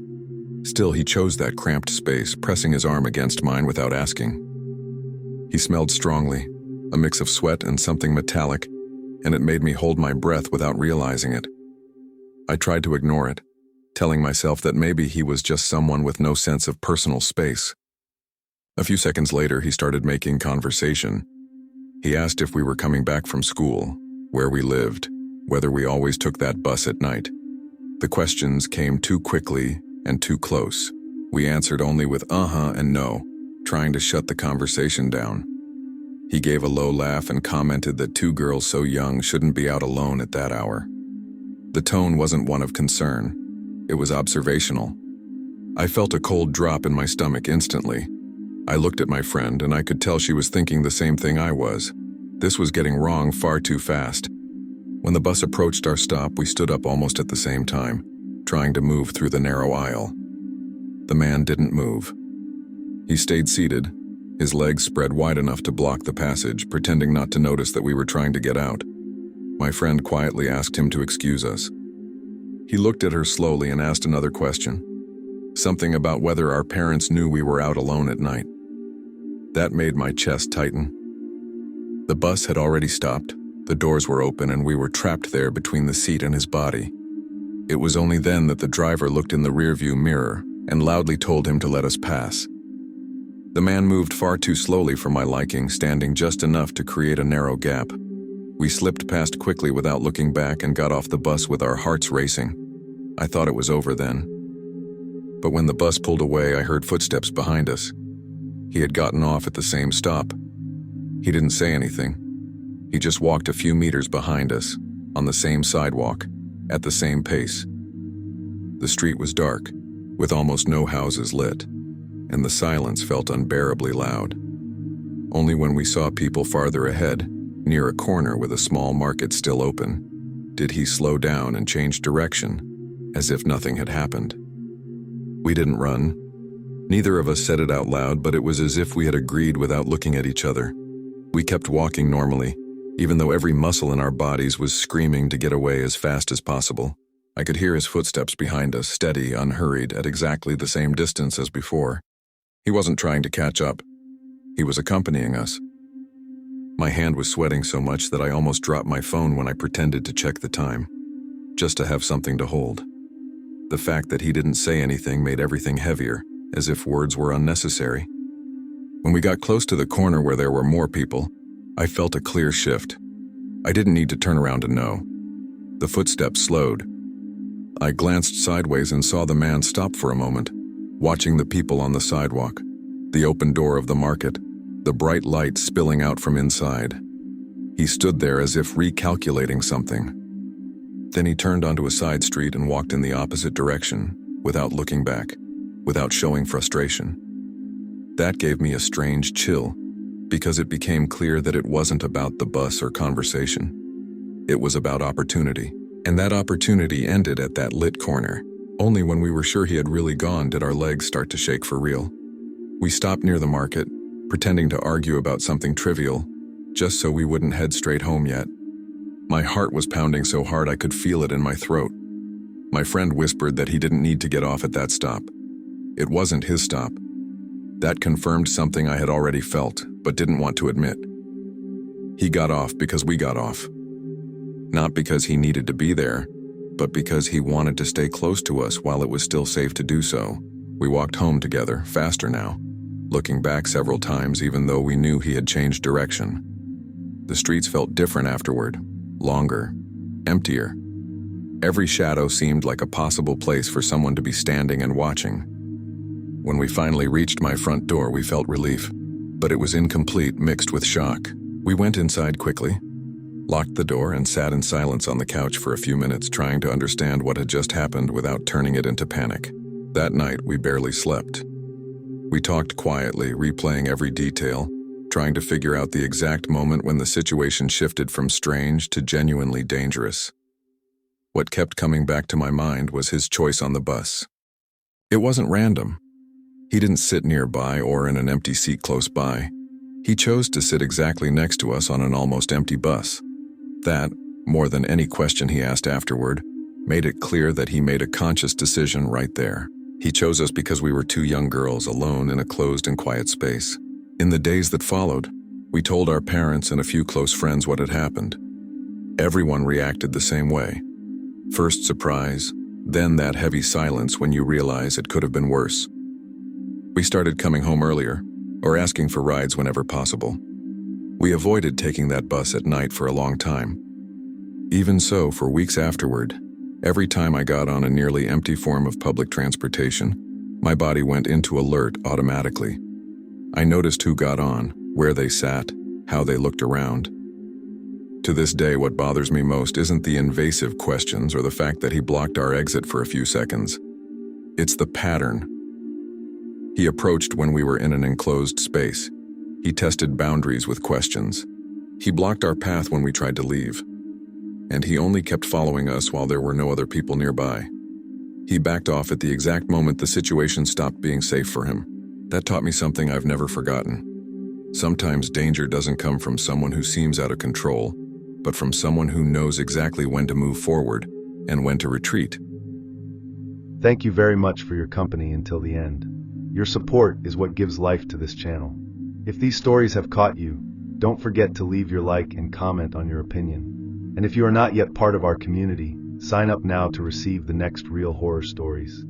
Still, he chose that cramped space, pressing his arm against mine without asking. He smelled strongly, a mix of sweat and something metallic, and it made me hold my breath without realizing it. I tried to ignore it, telling myself that maybe he was just someone with no sense of personal space. A few seconds later, he started making conversation. He asked if we were coming back from school, where we lived, whether we always took that bus at night. The questions came too quickly and too close. We answered only with uh-huh and no, trying to shut the conversation down. He gave a low laugh and commented that two girls so young shouldn't be out alone at that hour. The tone wasn't one of concern. It was observational. I felt a cold drop in my stomach instantly. I looked at my friend and I could tell she was thinking the same thing I was. This was getting wrong far too fast. When the bus approached our stop, we stood up almost at the same time, trying to move through the narrow aisle. The man didn't move. He stayed seated, his legs spread wide enough to block the passage, pretending not to notice that we were trying to get out. My friend quietly asked him to excuse us. He looked at her slowly and asked another question. Something about whether our parents knew we were out alone at night. That made my chest tighten. The bus had already stopped, the doors were open, and we were trapped there between the seat and his body. It was only then that the driver looked in the rearview mirror and loudly told him to let us pass. The man moved far too slowly for my liking, standing just enough to create a narrow gap. We slipped past quickly without looking back and got off the bus with our hearts racing. I thought it was over then. But when the bus pulled away, I heard footsteps behind us. He had gotten off at the same stop. He didn't say anything. He just walked a few meters behind us, on the same sidewalk, at the same pace. The street was dark, with almost no houses lit, and the silence felt unbearably loud. Only when we saw people farther ahead, near a corner with a small market still open, did he slow down and change direction, as if nothing had happened. We didn't run. Neither of us said it out loud, but it was as if we had agreed without looking at each other. We kept walking normally, even though every muscle in our bodies was screaming to get away as fast as possible. I could hear his footsteps behind us, steady, unhurried, at exactly the same distance as before. He wasn't trying to catch up. He was accompanying us. My hand was sweating so much that I almost dropped my phone when I pretended to check the time, just to have something to hold. The fact that he didn't say anything made everything heavier, as if words were unnecessary. When we got close to the corner where there were more people, I felt a clear shift. I didn't need to turn around to know. The footsteps slowed. I glanced sideways and saw the man stop for a moment, watching the people on the sidewalk, the open door of the market, the bright light spilling out from inside. He stood there as if recalculating something. Then he turned onto a side street and walked in the opposite direction, without looking back, without showing frustration. That gave me a strange chill, because it became clear that it wasn't about the bus or conversation. It was about opportunity, and that opportunity ended at that lit corner. Only when we were sure he had really gone did our legs start to shake for real. We stopped near the market, pretending to argue about something trivial, just so we wouldn't head straight home yet. My heart was pounding so hard I could feel it in my throat. My friend whispered that he didn't need to get off at that stop. It wasn't his stop. That confirmed something I had already felt, but didn't want to admit. He got off because we got off. Not because he needed to be there, but because he wanted to stay close to us while it was still safe to do so. We walked home together, faster now, looking back several times even though we knew he had changed direction. The streets felt different afterward, longer, emptier. Every shadow seemed like a possible place for someone to be standing and watching. When we finally reached my front door, we felt relief, but it was incomplete, mixed with shock. We went inside quickly, locked the door, and sat in silence on the couch for a few minutes, trying to understand what had just happened without turning it into panic. That night, we barely slept. We talked quietly, replaying every detail, trying to figure out the exact moment when the situation shifted from strange to genuinely dangerous. What kept coming back to my mind was his choice on the bus. It wasn't random. He didn't sit nearby or in an empty seat close by. He chose to sit exactly next to us on an almost empty bus. That, more than any question he asked afterward, made it clear that he made a conscious decision right there. He chose us because we were two young girls alone in a closed and quiet space. In the days that followed, we told our parents and a few close friends what had happened. Everyone reacted the same way. First surprise, then that heavy silence when you realize it could have been worse. We started coming home earlier, or asking for rides whenever possible. We avoided taking that bus at night for a long time. Even so, for weeks afterward, every time I got on a nearly empty form of public transportation, my body went into alert automatically. I noticed who got on, where they sat, how they looked around. To this day, what bothers me most isn't the invasive questions or the fact that he blocked our exit for a few seconds. It's the pattern. He approached when we were in an enclosed space. He tested boundaries with questions. He blocked our path when we tried to leave. And he only kept following us while there were no other people nearby. He backed off at the exact moment the situation stopped being safe for him. That taught me something I've never forgotten. Sometimes danger doesn't come from someone who seems out of control, but from someone who knows exactly when to move forward and when to retreat. Thank you very much for your company until the end. Your support is what gives life to this channel. If these stories have caught you, don't forget to leave your like and comment on your opinion. And if you are not yet part of our community, sign up now to receive the next real horror stories.